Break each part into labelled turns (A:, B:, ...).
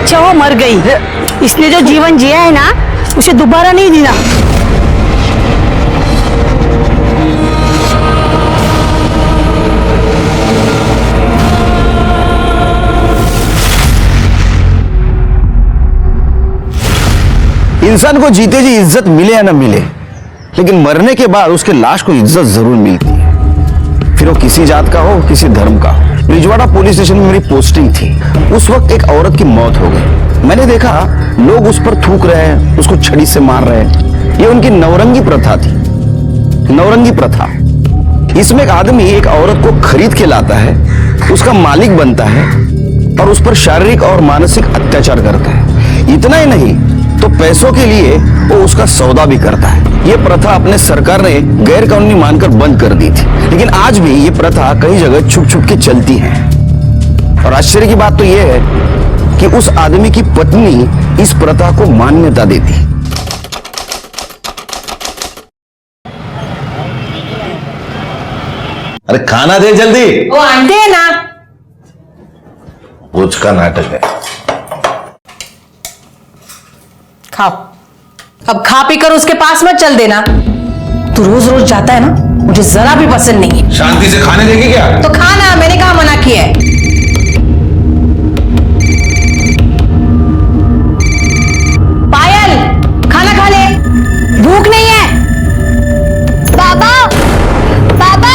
A: अच्छा वो मर गई, इसने जो जीवन जिया है ना उसे दोबारा नहीं जीना।
B: इंसान को जीते जी इज्जत मिले या ना मिले, लेकिन मरने के बाद उसके लाश को इज्जत जरूर मिलती है, फिर वो किसी जात का हो किसी धर्म का हो। रिजवाड़ा पुलिस स्टेशन में मेरी पोस्टिंग थी। उस वक्त एक औरत की मौत हो गई। मैंने देखा लोग उस पर थूक रहे हैं, उसको छड़ी से मार रहे हैं। ये उनकी नवरंगी प्रथा थी, नवरंगी प्रथा। इसमें एक आदमी एक औरत को खरीद के लाता है, उसका मालिक बनता है और उस पर शारीरिक और मानसिक अत्याचार करता है। इतना ही नहीं तो पैसों के लिए वो उसका सौदा भी करता है। ये प्रथा अपने सरकार ने गैर कानूनी मानकर बंद कर दी थी, लेकिन आज भी ये प्रथा कई जगह छुप छुप के चलती है। और आश्चर्य की बात तो ये है कि उस आदमी की पत्नी इस प्रथा को मान्यता देती।
C: अरे खाना दे जल्दी।
D: वो आंटे है ना,
C: रोज का नाटक है।
D: खाओ। अब खा पी कर उसके पास मत चल देना। तू रोज रोज जाता है ना, मुझे जरा भी पसंद नहीं है।
C: शांति से खाने देगी क्या?
D: तो खाना, मैंने कहा मना किया है। पायल, खाना खा ले, भूख नहीं है।
E: बाबा बाबा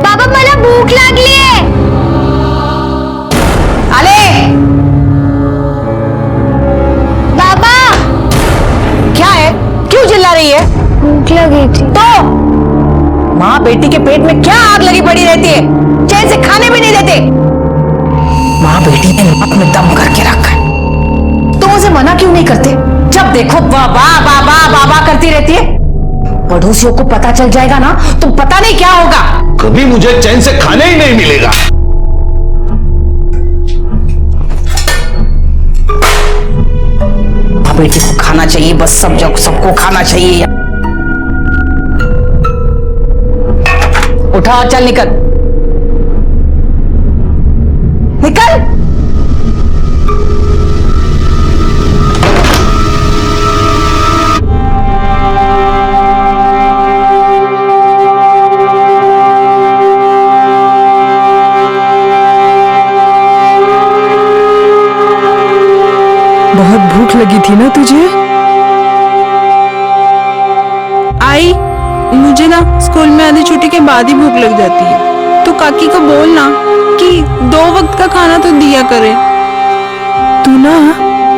E: बाबा मला भूक लागली आहे।
D: आले।
E: बाबा
D: क्या है, क्यों चिल्ला रही है?
E: भूख लगी थी।
D: तो माँ बेटी के पेट में क्या आग लगी पड़ी रहती है, चैन से खाने भी नहीं देते। माँ बेटी ने नाक में दम करके रखा है। तुम उसे मना क्यों नहीं करते? जब देखो बाबा बाबा बाबा करती रहती है। पड़ोसियों को पता चल जाएगा ना तो पता नहीं क्या होगा।
C: कभी मुझे चैन से खाने ही नहीं मिलेगा।
D: माँ बेटी को खाना चाहिए, बस सबको खाना चाहिए। उठा, चल निकल निकल।
F: बहुत भूख लगी थी ना तुझे? आई, मुझे ना स्कूल में आधी छुट्टी के बाद ही भूख लग जाती है। तो काकी को बोल ना कि 2 वक्त का खाना तो दिया करे। तू ना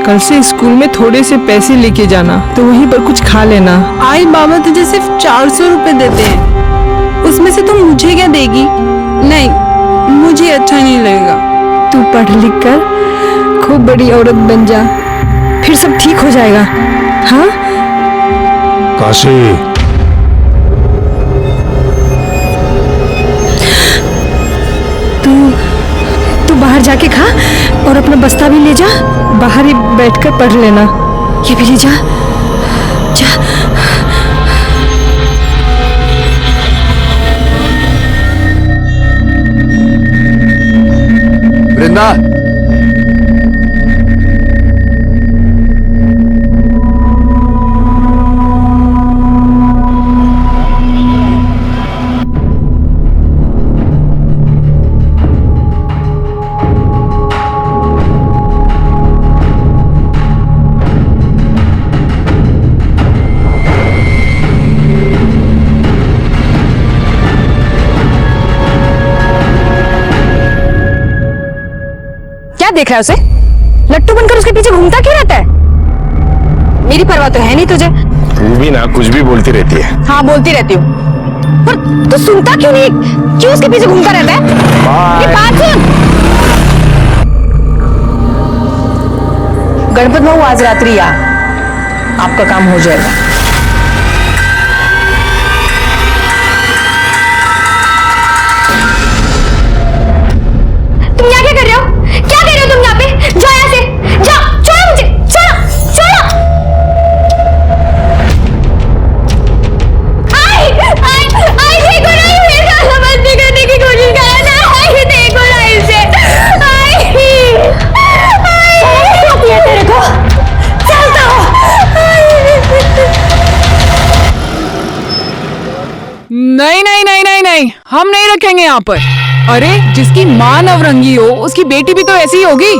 F: कल से स्कूल में थोड़े से पैसे लेके जाना, तो वहीं पर कुछ खा लेना। आई, बाबा तुझे सिर्फ 400 रुपए देते हैं, उसमें से तुम मुझे क्या देगी? नहीं, मुझे अच्छा नहीं लगेगा। तू पढ़ लिख कर खूब बड़ी औरत बन जा, फिर सब ठीक हो जाएगा। हाँ
C: काशी,
F: तू बाहर जाके खा और अपना बस्ता भी ले जा, बाहर ही बैठकर पढ़ लेना। ये भी ले जा, जा।
B: वृंदा,
D: देख रहा है उसे? लट्टू बनकर उसके पीछे घूमता क्यों रहता है? मेरी परवाह तो है नहीं तुझे।
C: तू भी ना कुछ भी बोलती रहती है।
D: हाँ, बोलती रहती हूँ, पर तू सुनता क्यों नहीं? क्यों उसके पीछे घूमता रहता है? ये बात सुन। गणपत बाबू आज रात्रि आ, आपका काम हो जाएगा।
E: तुम यहाँ क्या कर रहे हो? क्या कर रहे हो तुम यहाँ पे? जाओ यहाँ से, जाओ, छोड़ो मुझे, छोड़ो, छोड़ो। आई, देखो ना, ये मेरे साथ समझने करने की कोशिश कर रहा है। आई, देखो ना इसे। आई,
F: हम नहीं रखेंगे यहाँ पर। अरे जिसकी माँ नवरंगी हो उसकी बेटी भी तो ऐसी ही होगी।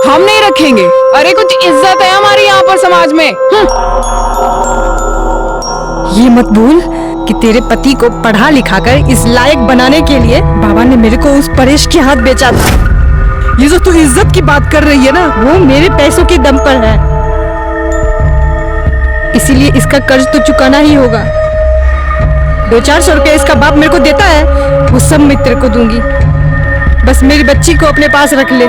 F: हम नहीं रखेंगे। अरे कुछ इज्जत है हमारी यहाँ पर समाज में।
A: ये मत भूल कि तेरे पति को पढ़ा लिखा कर इस लायक बनाने के लिए बाबा ने मेरे को उस परेश के हाथ बेचा था। ये जो तू इज्जत की बात कर रही है ना, वो मेरे पैसों के दम पर है। इसीलिए इसका कर्ज तो चुकाना ही होगा। 200-400 रुपया इसका बाप मेरे को देता है, वो सब मैं तेरे को दूंगी। बस मेरी बच्ची को अपने पास रख ले।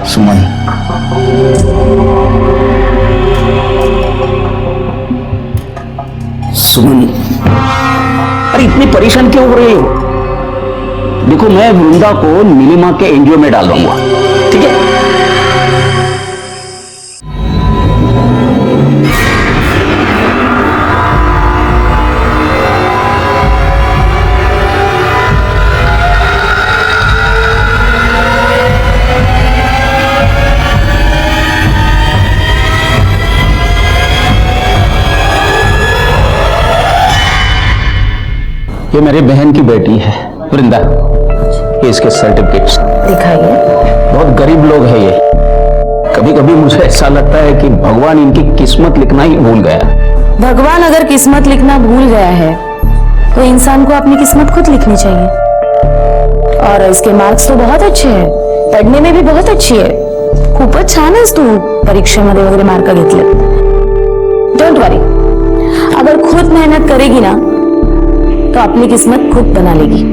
B: सुमन, सुमन, अरे इतनी परेशान क्यों हो रही हो? देखो, मैं वृंदा को नीलिमा के एनजीओ में डाल दूंगा, ठीक है? ये मेरी बहन की बेटी है वृंदा। ये इसके सर्टिफिकेट्स
D: दिखाइए।
B: बहुत गरीब लोग हैं ये। कभी कभी मुझे ऐसा लगता है कि भगवान इनकी किस्मत लिखना ही भूल गया।
D: भगवान अगर किस्मत लिखना भूल गया है तो इंसान को अपनी किस्मत खुद लिखनी चाहिए। और इसके मार्क्स तो बहुत अच्छे हैं, पढ़ने में भी बहुत अच्छी है। खूपच छान आहेस तू परीक्षेमध्ये वगैरे मार्क घेतले। डोंट वरी, अगर खुद मेहनत करेगी ना तो अपनी किस्मत खुद बना लेगी।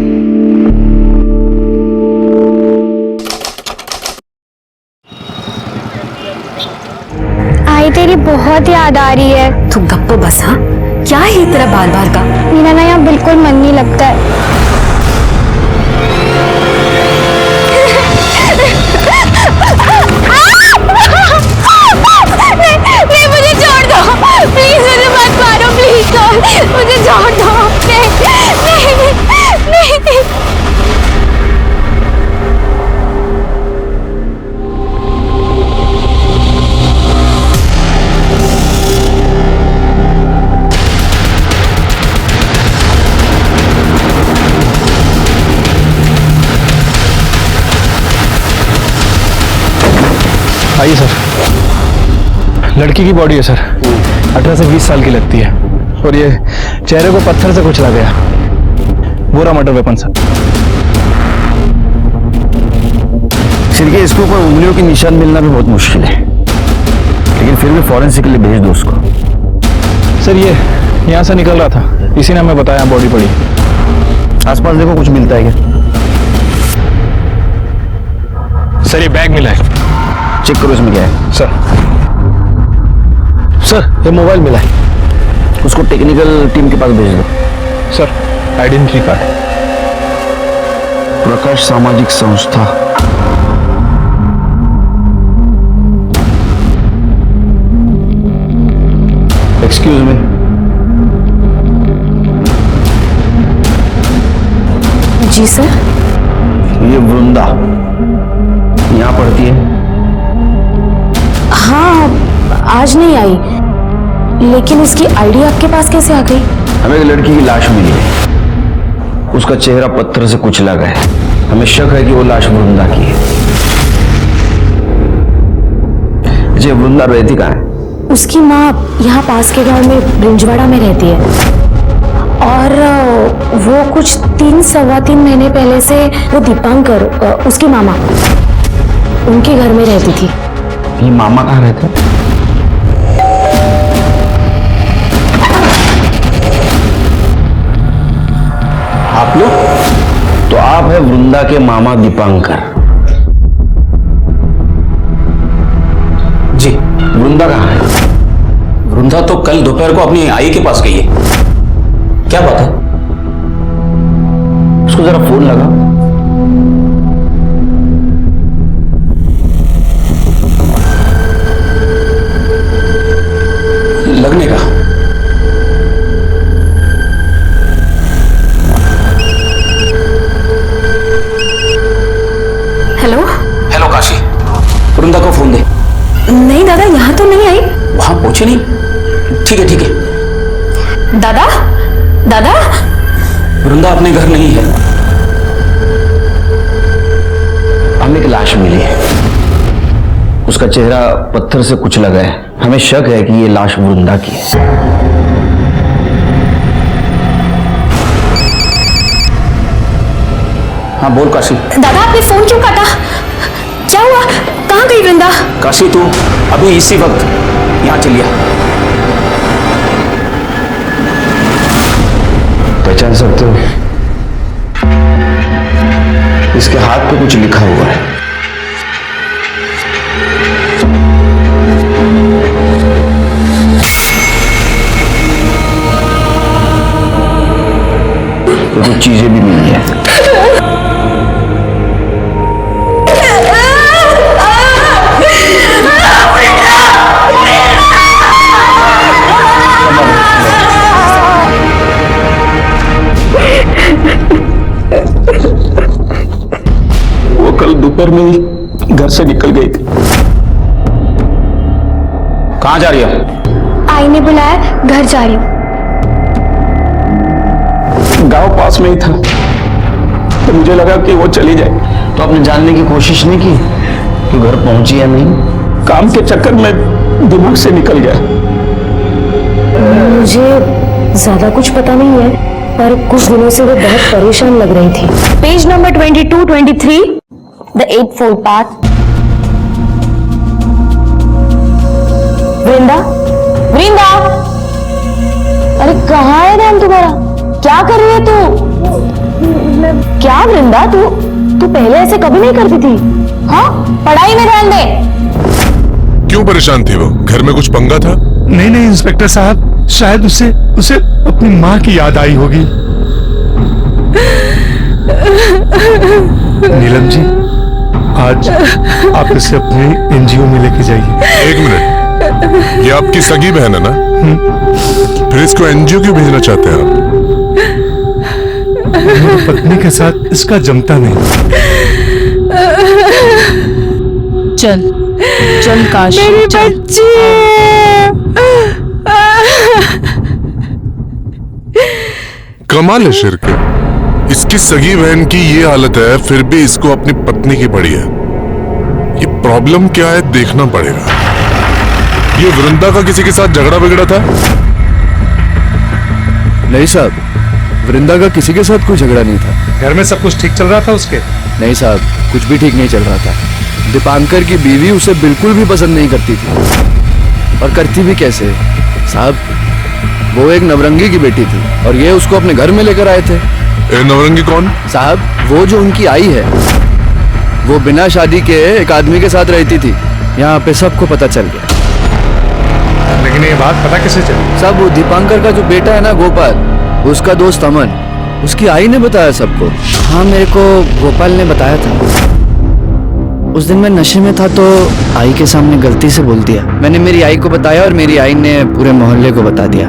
E: आई तेरी बहुत याद आ रही है।
D: तू गप्पो बस। हाँ, क्या है तेरा बार बार का?
E: मेरा ना यहाँ बिल्कुल मन नहीं लगता है। नहीं, मुझे छोड़ दो प्लीज, मुझे मत मारो प्लीज, मुझे छोड़ दो। नहीं।
C: आइए सर। लड़की की बॉडी है सर, 18 से 20 साल की लगती है और ये चेहरे को पत्थर से कुचला गया। बुरा मर्डर वेपन सर।
B: सिर के इसके ऊपर उंगलियों के निशान मिलना भी बहुत मुश्किल है, लेकिन फिर भी फॉरेंसिक के लिए भेज दो उसको।
C: सर ये यहाँ से निकल रहा था, इसी ने हमें बताया बॉडी पड़ी।
B: आसपास देखो कुछ मिलता है क्या?
C: सर ये बैग मिला है।
B: चेक करो इसमें क्या है।
C: सर ये मोबाइल मिला है।
B: उसको टेक्निकल टीम के पास भेज दो।
C: Sir identity card.
B: प्रकाश सामाजिक संस्था। एक्सक्यूज मी,
D: जी सर।
B: ये वृंदा यहाँ पढ़ती है?
D: हाँ, आज नहीं आई, लेकिन इसकी आईडी आपके पास कैसे आ गई?
B: हमें एक लड़की की लाश मिली है, उसका चेहरा पत्थर से कुचला गया है। हमें शक है कि वो लाश वृंदा की है। जी, वृंदा रहती कहाँ है?
D: उसकी माँ यहाँ पास के गांव में ब्रिंजवाड़ा में रहती है और वो कुछ 3-3.25 महीने पहले से वो दीपांकर, उसकी मामा, उनके घर में रहती थी।
B: ये मामा कहाँ रहते हैं? आप लोग? तो आप है वृंदा के मामा दीपांकर?
G: जी।
B: वृंदा कहाँ है?
G: वृंदा तो कल दोपहर को अपनी आई के पास गई है। क्या बात है?
B: उसको जरा फोन लगा।
G: लगने का।
D: हेलो।
G: हेलो काशी, वृंदा को फोन दे।
D: नहीं दादा, यहाँ तो नहीं आई।
G: वहां पहुंचे नहीं? ठीक है ठीक है,
E: दादा दादा
G: वृंदा अपने घर नहीं है।
B: हमें एक लाश मिली है, उसका चेहरा पत्थर से कुचला गया है। हमें शक है कि ये लाश वृंदा की है।
G: हाँ बोल काशी।
E: दादा आपने फोन क्यों काटा? क्या हुआ? कहाँ गई वृंदा?
G: काशी तू अभी इसी वक्त यहाँ चलिए।
B: पहचान सकते हो? इसके हाथ पे कुछ लिखा हुआ है। तो कुछ चीजें भी मिली है।
G: वो कल दोपहर में ही घर से निकल गई थी। कहाँ जा रही है?
E: आई ने बुलाया, घर जा रही हूँ।
G: गांव पास में ही था तो मुझे लगा कि वो चली जाए।
B: तो आपने जानने की कोशिश नहीं की कि घर पहुंची या नहीं?
G: काम के चक्कर में दिमाग से निकल गया।
H: मुझे ज्यादा कुछ पता नहीं है, पर कुछ दिनों से वो बहुत परेशान लग रही थी। Page number 22-23, the 8th path. Vrinda, Vrinda, अरे कहाँ है नाम तुम्हारा? क्या कर रही है तू? क्या वृंदा, तू पहले ऐसे कभी नहीं करती थी। हाँ, पढ़ाई में ध्यान दे।
I: क्यों परेशान थी वो? घर में कुछ पंगा था?
J: नहीं नहीं इंस्पेक्टर साहब, शायद उसे अपनी माँ की याद आई होगी। नीलम जी, आज आप इसे अपने एनजीओ में लेके जाइए।
I: एक मिनट, ये आपकी सगी बहन है ना? फिर इसको एनजीओ क्यों भेजना चाहते हैं आप?
J: मेरी पत्नी के साथ इसका जमता नहीं।
F: चल चल काश,
A: मेरी बच्ची।
I: कमाल है शिर के, इसकी सगी बहन की ये हालत है फिर भी इसको अपनी पत्नी की पड़ी है। ये प्रॉब्लम क्या है देखना पड़ेगा। ये वृंदा का किसी के साथ झगड़ा बिगड़ा था?
C: नहीं साहब, वृंदा का किसी के साथ कोई झगड़ा नहीं था।
J: घर में सब कुछ ठीक चल रहा था उसके?
C: नहीं साहब, कुछ भी ठीक नहीं चल रहा था। दीपांकर की बीवी उसे बिल्कुल भी पसंद नहीं करती थी। और करती भी कैसे साहब, वो एक नवरंगी की बेटी थी और ये उसको अपने घर में लेकर आए थे।
I: नवरंगी कौन?
C: साहब, वो जो उनकी आई है, वो बिना शादी के एक आदमी के साथ रहती थी। यहाँ पे सबको पता चल गया।
J: लेकिन ये बात पता कैसे चली?
C: साहब, वो दीपांकर का जो बेटा है ना गोपाल, उसका दोस्त अमन, उसकी आई ने बताया सबको। हाँ, मेरे को गोपाल ने बताया था। उस दिन मैं नशे में था तो आई के सामने गलती से बोल दिया। मैंने मेरी आई को बताया और मेरी आई ने पूरे मोहल्ले को बता दिया।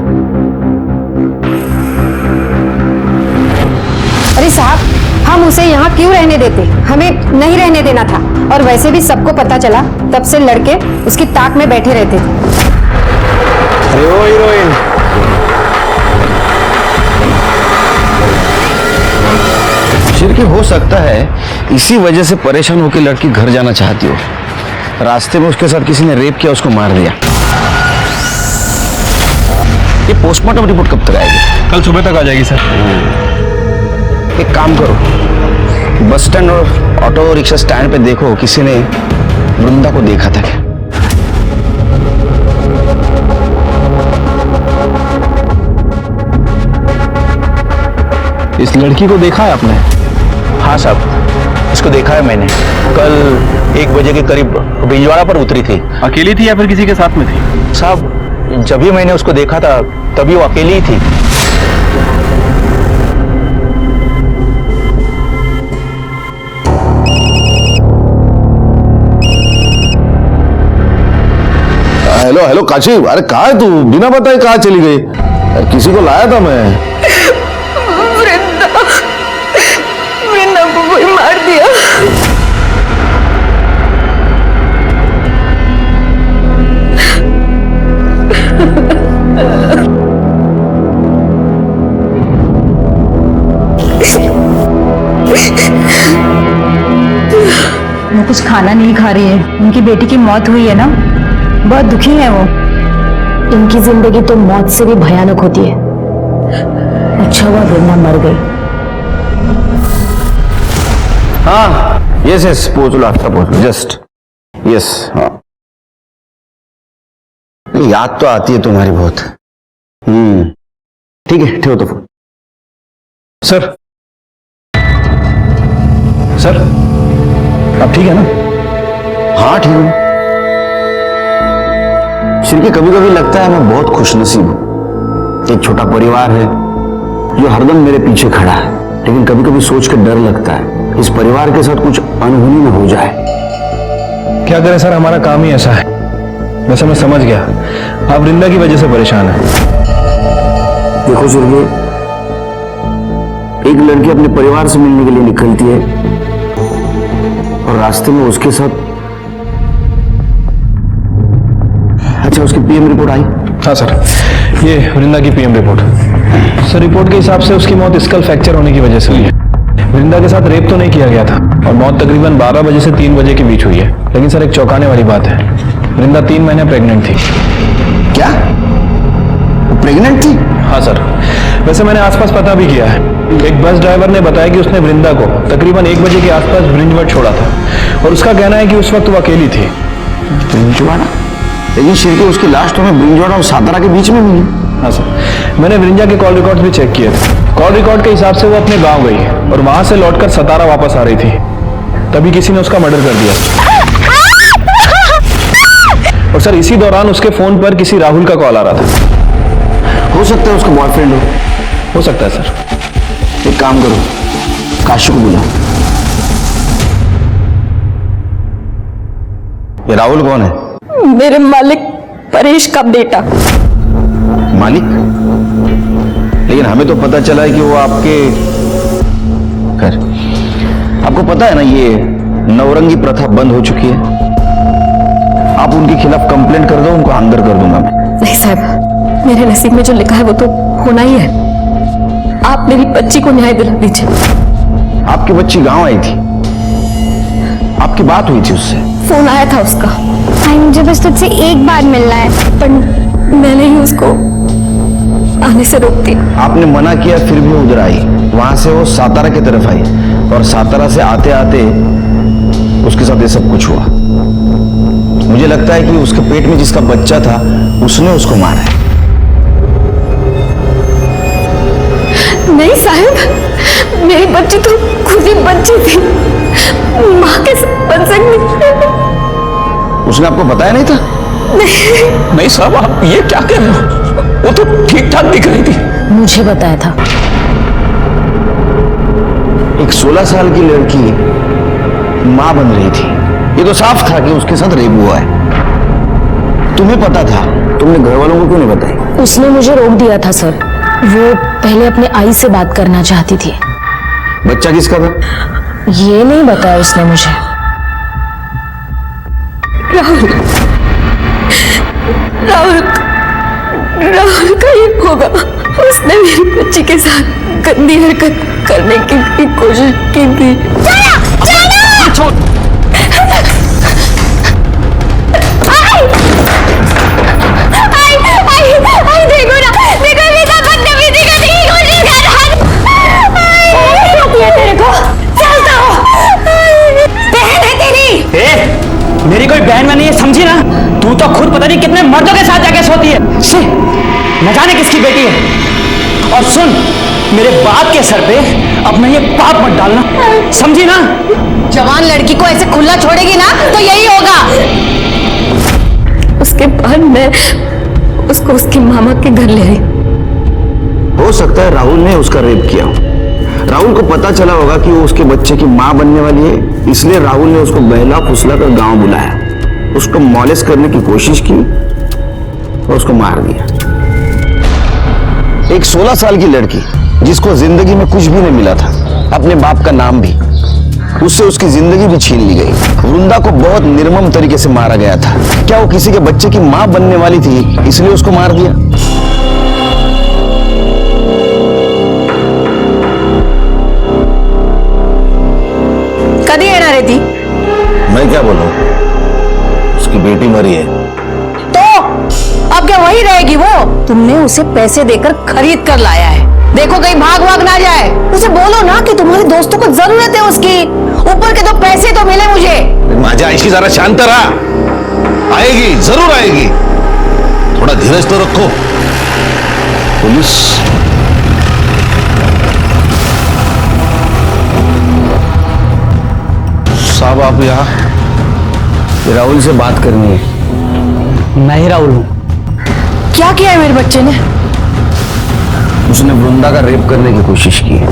H: अरे साहब, हम उसे यहाँ क्यों रहने देते? हमें नहीं रहने देना था। और वैसे भी सबको पता चला, तब से लड़के उसकी ताक में बैठे रहते थे।
B: अरे ओ हीरोइन, शिर की हो सकता है इसी वजह से परेशान होकर लड़की घर जाना चाहती हो। रास्ते में उसके साथ किसी ने रेप किया, उसको मार दिया। ये पोस्टमार्टम रिपोर्ट कब तक आएगी?
C: कल सुबह तक आ जाएगी सर।
B: एक काम करो, बस स्टैंड और ऑटो रिक्शा स्टैंड पे देखो किसी ने वृंदा को देखा था क्या।
C: इस लड़की को देखा है आपने?
K: हाँ साहब, इसको देखा है मैंने। कल 1 बजे के करीब बिजवाड़ा पर उतरी थी।
C: अकेली थी या फिर किसी के साथ में थी?
K: साहब, जब भी मैंने उसको देखा था तभी वो अकेली ही थी।
B: हेलो हेलो काशी, अरे कहाँ है तू? बिना बताए कहाँ चली गई? यार किसी को लाया था मैं।
H: वृंदा को कोई मार दिया।
D: वो कुछ खाना नहीं खा रही है। उनकी बेटी की मौत हुई है ना, बहुत दुखी है वो।
H: इनकी जिंदगी तो मौत से भी भयानक होती है। अच्छा हुआ वृंदा मर गई।
B: हाँ यस यस, पहुंच लो आपका, पहुंच लो जस्ट यस। हाँ याद तो आती है तुम्हारी बहुत। ठीक है, ठेहो तो फोन।
K: सर सर, आप ठीक है ना?
B: हाँ ठीक हूं। श्री, कभी कभी लगता है मैं बहुत खुशनसीब हूं। एक छोटा परिवार है जो हरदम मेरे पीछे खड़ा है, लेकिन कभी कभी सोच कर डर लगता है इस परिवार के साथ कुछ अनहोनी न हो जाए।
K: क्या करें सर, हमारा काम ही ऐसा है। वैसे मैं समझ गया, आप वृंदा की वजह से परेशान हैं।
B: देखो श्री, एक लड़की अपने परिवार से मिलने के लिए निकलती है और रास्ते में उसके साथ, अच्छा उसकी पीएम रिपोर्ट आई?
K: हाँ सर, ये वृंदा की पीएम रिपोर्ट। सर रिपोर्ट के हिसाब से उसकी मौत स्कल फ्रैक्चर होने की वजह से हुई है। वृंदा के साथ रेप तो नहीं किया गया था और मौत तकरीबन 12 बजे से 3 बजे के बीच हुई है। लेकिन सर एक चौंकाने वाली बात है, वृंदा 3 महीने प्रेग्नेंट थी।
B: क्या? वो प्रेग्नेंट थी?
K: हाँ सर, वैसे मैंने आसपास पता भी किया है। एक बस ड्राइवर ने बताया कि उसने वृंदा को तकरीबन 1 बजे के आसपास ब्रिंजवाड़ा छोड़ा था और उसका कहना है कि उस वक्त वो अकेली थी।
B: ब्रिंजवाड़ा? लेकिन श्री, उसकी लाश तो हमें ब्रिंजवाड़ा और सातारा के बीच में मिली।
K: हाँ सर, मैंने वृंदा के कॉल रिकॉर्ड्स भी चेक किए थे। कॉल रिकॉर्ड के हिसाब से वो अपने गांव गई और वहां से लौटकर सतारा वापस आ रही थी, तभी किसी ने उसका मर्डर कर दिया। और सर इसी दौरान उसके फोन पर किसी राहुल का कॉल आ रहा था।
B: हो सकता है उसका बॉयफ्रेंड
K: हो सकता है सर।
B: एक काम करो, काशी को बुलाओ। ये राहुल कौन है?
H: मेरे मालिक परेश का बेटा।
B: मालिक? लेकिन हमें तो पता चला है कि वो आपके, खैर आपको पता है ना ये नवरंगी प्रथा बंद हो चुकी है। आप उनके खिलाफ कंप्लेंट कर दो, उनको अंदर कर दूंगा मैं।
H: नहीं साहब, मेरे नसीब में जो लिखा है वो तो होना ही है। आप मेरी बच्ची को न्याय दिला दीजिए।
B: आपकी बच्ची गांव आई थी, आपकी बात हुई थी उससे?
H: फोन आया था उसका।
E: भाई मुझे बस तुझसे एक बार मिलना है।
H: पर मैंने ही उसको आने से रोक दिया।
B: आपने मना किया फिर भी उधर आई। वहां से वो सातारा की तरफ आई और सातारा से आते आते उसके साथ ये सब कुछ हुआ। मुझे लगता है कि उसके पेट में जिसका बच्चा था उसने उसको मारा है।
H: नहीं साहब, मेरी बच्ची तो खुद ही बच्ची थी, माँ के साथ बन सकती।
B: उसने आपको बताया नहीं था?
K: नहीं साहब, आप ये क्या कह रहे हो? वो तो ठीक ठाक दिख रही थी।
H: मुझे बताया था।
B: एक 16 साल की लड़की मां बन रही थी, ये तो साफ था कि उसके साथ रेप हुआ है। तुम्हें पता था, तुमने घर वालों को क्यों नहीं बताई?
H: उसने मुझे रोक दिया था सर। वो पहले अपने आई से बात करना चाहती थी।
B: बच्चा किसका था?
H: ये नहीं बताया उसने मुझे। राहुल राहुल राहुल का ही होगा। उसने मेरी बच्ची के साथ गंदी हरकत करने की कोशिश की थी।
E: देखो ना, देखो मेरा बदतमीजी करने की कोशिश कर रहा है। तेरे को चलता हो, बहन है तेरी।
C: मेरी कोई बहन नहीं है, समझी ना? तू तो खुद पता नहीं कितने मर्दों के साथ जाके सोती है। न जाने किसकी बेटी है। और सुन, मेरे बाप के सर पे अपना ये पाप मत डालना, समझी ना?
D: जवान लड़की को ऐसे खुला छोड़ेगी ना तो यही होगा।
H: उसके बाद मैं उसको उसकी मामा के घर ले आई।
B: हो सकता है राहुल ने उसका रेप किया हो। राहुल को पता चला होगा कि वो उसके बच्चे की मां बनने वाली है, इसलिए राहुल ने उसको बहला फुसला कर गांव बुलाया, उसको मॉलेस करने की कोशिश की और उसको मार दिया। एक 16 साल की लड़की जिसको जिंदगी में कुछ भी नहीं मिला था, अपने बाप का नाम भी, उससे उसकी जिंदगी भी छीन ली गई। वृंदा को बहुत निर्मम तरीके से मारा गया था। क्या वो किसी के बच्चे की मां बनने वाली थी इसलिए उसको मार दिया?
D: कधी येणार आहे ती?
B: मैं क्या बोलूं, उसकी बेटी मरी है।
D: तो अब क्या वही रहेगी वो? तुमने उसे पैसे देकर खरीद कर लाया है, देखो कहीं भाग भाग ना जाए। उसे बोलो ना कि तुम्हारे दोस्तों को जरूरत है उसकी, ऊपर के तो पैसे तो मिले मुझे।
B: माझ्या आईशी जरा शांत रहा, आएगी, जरूर आएगी, थोड़ा धीरज तो रखो। पुलिस साहब, आप यहाँ? राहुल से बात करनी है।
C: मैं ही राहुल हूँ।
D: क्या किया है मेरे बच्चे ने?
B: उसने वृंदा का रेप करने की कोशिश की है।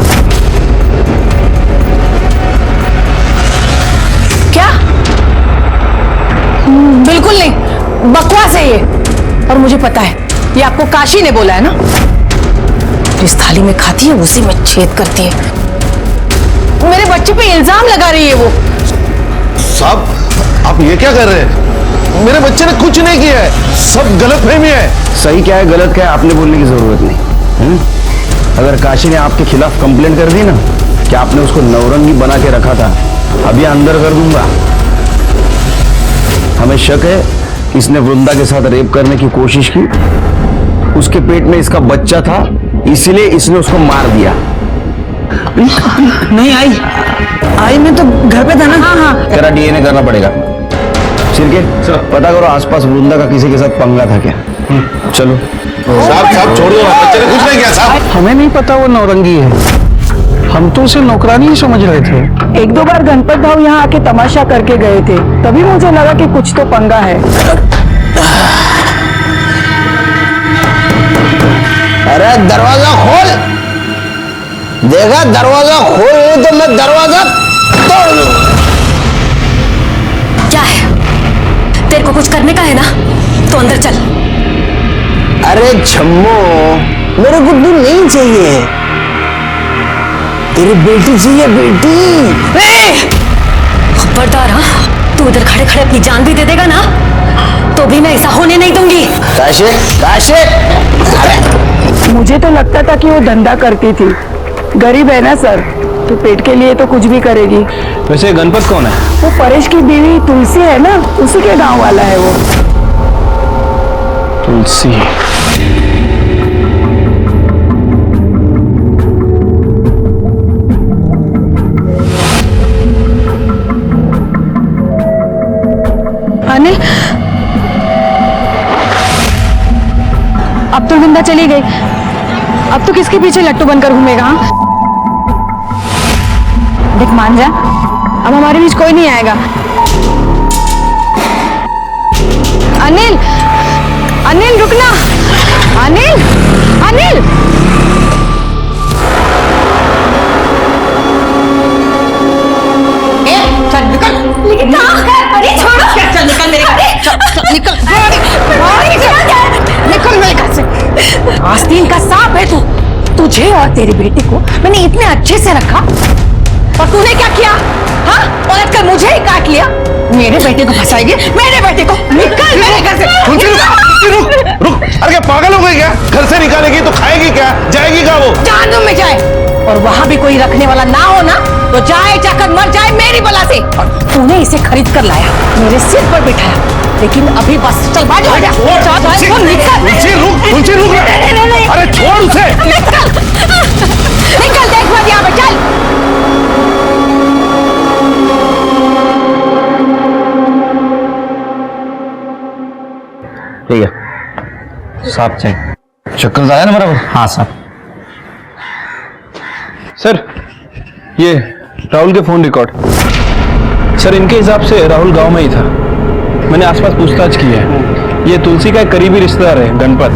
D: क्या? बिल्कुल नहीं, बकवास है ये। और मुझे पता है, ये आपको काशी ने बोला है ना। जिस थाली में खाती है उसी में छेद करती है। मेरे बच्चे पे इल्जाम लगा रही है वो।
B: साहब, आप ये क्या कर रहे हैं? मेरे बच्चे ने कुछ नहीं किया है, सब गलतफहमी है। सही क्या है गलत क्या है आपने बोलने की जरूरत नहीं। अगर काशी ने आपके खिलाफ कंप्लेंट कर दी ना कि आपने उसको नवरंगी बना के रखा था, अभी अंदर कर दूंगा। हमें शक है इसने वृंदा के साथ रेप करने की कोशिश की, उसके पेट में इसका बच्चा था, इसलिए इसने उसको मार दिया।
D: नहीं आई मैं तो घर पे था ना। हाँ।
B: तेरा डीएनए करना पड़ेगा। सिरके पता करो आसपास वृंदा का किसी के साथ पंगा था क्या। चलो साहब छोड़ दो, बच्चे ने कुछ नहीं किया साहब।
C: हमें नहीं पता वो नौरंगी है, हम तो उसे नौकरानी ही समझ रहे थे।
A: एक दो बार गणपत भाव यहाँ आके तमाशा करके गए थे, तभी मुझे लगा कि कुछ तो पंगा है।
B: अरे दरवाजा खोल, देखा दरवाजा खोल तो मैं दरवाजा तोड़ दूंगा।
E: क्या है, तेरे को कुछ करने का है ना, तो अंदर चल।
B: अरे छम्मो, मेरे को तू नहीं चाहिए, तेरी बेटी चाहिए, बेटी।
E: खबरदार, हाँ, तू उधर खड़े खड़े अपनी जान भी दे देगा ना, तो भी मैं ऐसा होने नहीं दूंगी।
B: काशे, काशे। अरे
A: मुझे तो लगता था कि वो धंधा करती थी, गरीब है ना सर, तो पेट के लिए तो कुछ भी करेगी।
K: वैसे गणपत कौन है?
A: वो परेश की बीवी तुलसी है ना, उसी के गांव वाला है वो।
K: तुलसी।
A: अनिल, अब तो वृंदा चली गई, अब तो किसके पीछे लट्टू बनकर घूमेगा? हाँ? देख मान जा, अब हमारे बीच कोई नहीं आएगा। अनिल, अनिल रुकना, अनिल, अनिल।
D: चल निकल।
E: लेकिन अरे छोड़ो।
D: चल निकल मेरे घर से, चल निकल, निकल मेरे घर से। आस्तीन का सांप है तू। तुझे और तेरी बेटी को मैंने इतने अच्छे से रखा, और तूने क्या किया? हाँ, पलट कर मुझे ही काट लिया। मेरे बेटे को फंसाएगी, मेरे बेटे को। निकल मेरे घर से।
B: रुक, अरे क्या पागल हो गई क्या? घर से निकालेगी तो खाएगी क्या, जाएगी कहाँ वो?
D: जहन्नुम में जाए, और वहां भी कोई रखने वाला ना हो ना, तो जाए जाकर मर जाए मेरी बला से। तूने इसे खरीद कर लाया, मेरे सिर पर बिठाया, लेकिन अभी बस चल बाजू हो जा।
B: तुलसी रुक, अरे छोड़ उसे।
D: निकल, देख मत यहाँ पे, चल।
B: ठीक है साहब, चाहिए शक्कर आया ना बराबर?
C: हाँ साहब।
K: सर, ये राहुल के फोन रिकॉर्ड। सर, इनके हिसाब से राहुल गांव में ही था। मैंने आसपास पूछताछ की है। ये तुलसी का एक करीबी रिश्तेदार है, गणपत।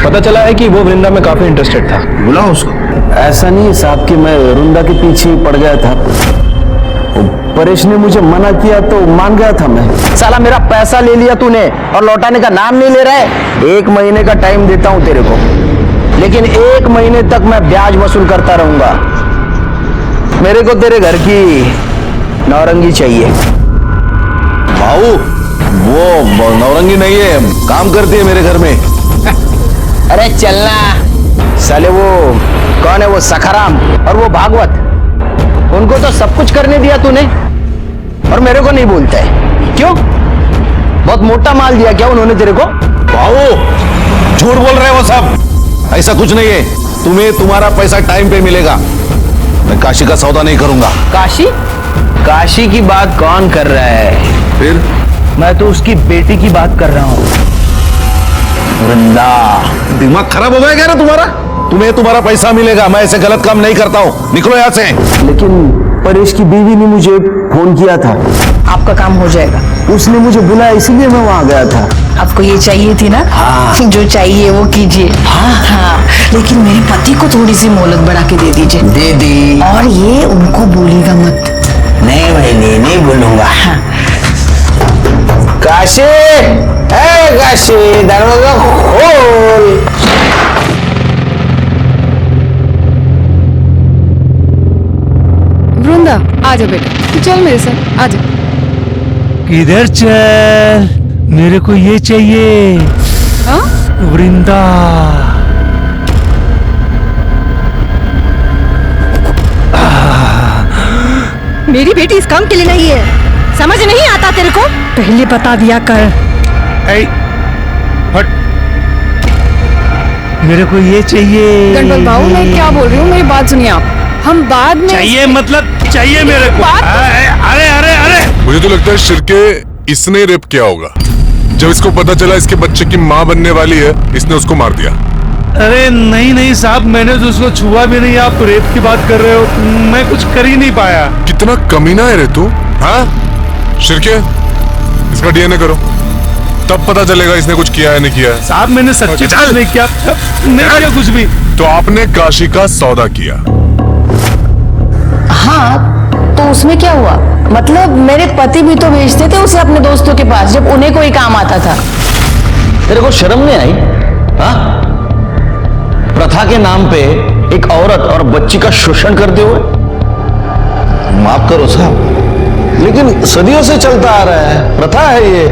K: पता चला है कि वो वृंदा में काफी इंटरेस्टेड था।
B: बुलाओ उसको। ऐसा नहीं साहब कि मैं वृंदा के पीछे ही पड़ गया था, परेश ने मुझे मना किया तो मान गया था मैं। साला मेरा पैसा ले लिया तूने और लौटाने का नाम नहीं ले रहा है। 1 महीने का टाइम देता हूं तेरे को, लेकिन 1 महीने तक मैं ब्याज वसूल करता रहूंगा। मेरे को तेरे घर की नौरंगी चाहिए। भाऊ, वो नौरंगी नहीं है, काम करती है मेरे घर में। अरे चलना साले। वो कौन है? वो सखाराम और वो भागवत, उनको तो सब कुछ करने दिया तूने। और मेरे को नहीं बोलता है। क्यों? बहुत मोटा माल दिया क्या उन्होंने तेरे को?
L: बाबू झूठ बोल रहे हो सब, ऐसा कुछ नहीं है। तुम्हें तुम्हारा पैसा टाइम पे मिलेगा। मैं काशी का सौदा नहीं करूंगा।
C: काशी? काशी की बात कौन कर रहा है?
L: फिर?
C: मैं तो उसकी बेटी की बात कर रहा हूँ, वृंदा।
L: दिमाग खराब हो गया क्या ना तुम्हारा? तुम्हें तुम्हारा पैसा मिलेगा। मैं ऐसे गलत काम नहीं करता हूँ, निकलो यहाँ से।
B: लेकिन परेश की बीवी ने मुझे फोन किया था।
D: आपका काम हो जाएगा।
B: उसने मुझे बुलाया इसीलिए मैं वहां गया था।
D: आपको ये चाहिए थी ना?
B: हाँ।
D: जो चाहिए वो कीजिए। हाँ। लेकिन मेरे पति को थोड़ी सी मोहलत बढ़ा के दे दीजिए।
B: दे दी।
D: और ये उनको बोलेगा मत।
B: नहीं भाई, नहीं बोलूंगा।
D: हाँ।
B: काशी, ए काशी, दरवाजा खोल।
A: वृंदा आ जा बेटा, चल मेरे साथ आ जा।
J: किधर चल? मेरे को ये चाहिए।
A: हाँ?
J: वृंदा।
A: मेरी बेटी इस काम के लिए नहीं है, समझ नहीं आता तेरे को? पहले बता दिया कर।
J: ऐ, हट। मेरे को ये चाहिए।
A: गणपत बाबू, मैं क्या बोल रही हूँ, मेरी बात सुनिए आप। हम बाद में
J: चाहिए मतलब चाहिए मेरे को। अरे अरे अरे,
I: मुझे तो लगता है शिरके इसने रेप किया होगा। जब इसको पता चला इसके बच्चे की माँ बनने वाली है, इसने उसको मार दिया।
J: अरे नहीं नहीं साहब, मैंने तो उसको छुआ भी नहीं। आप रेप की बात कर रहे हो, मैं कुछ कर ही नहीं पाया।
I: कितना कमीना है रे तू। हाँ शिरके, इसका डीएनए करो, तब पता चलेगा इसने कुछ किया है नहीं किया है।
J: साहब मैंने सच्ची कुछ नहीं किया, नहीं किया कुछ भी।
I: तो आपने काशी का सौदा किया?
D: हाँ, तो उसमें क्या हुआ? मतलब मेरे पति भी तो भेजते थे उसे अपने दोस्तों के पास जब उन्हें कोई काम आता था।
B: तेरे को शर्म नहीं आई? हाँ? प्रथा के नाम पे एक औरत और बच्ची का शोषण करते हुए। माफ करो साहब, लेकिन सदियों से चलता आ रहा है, प्रथा है ये।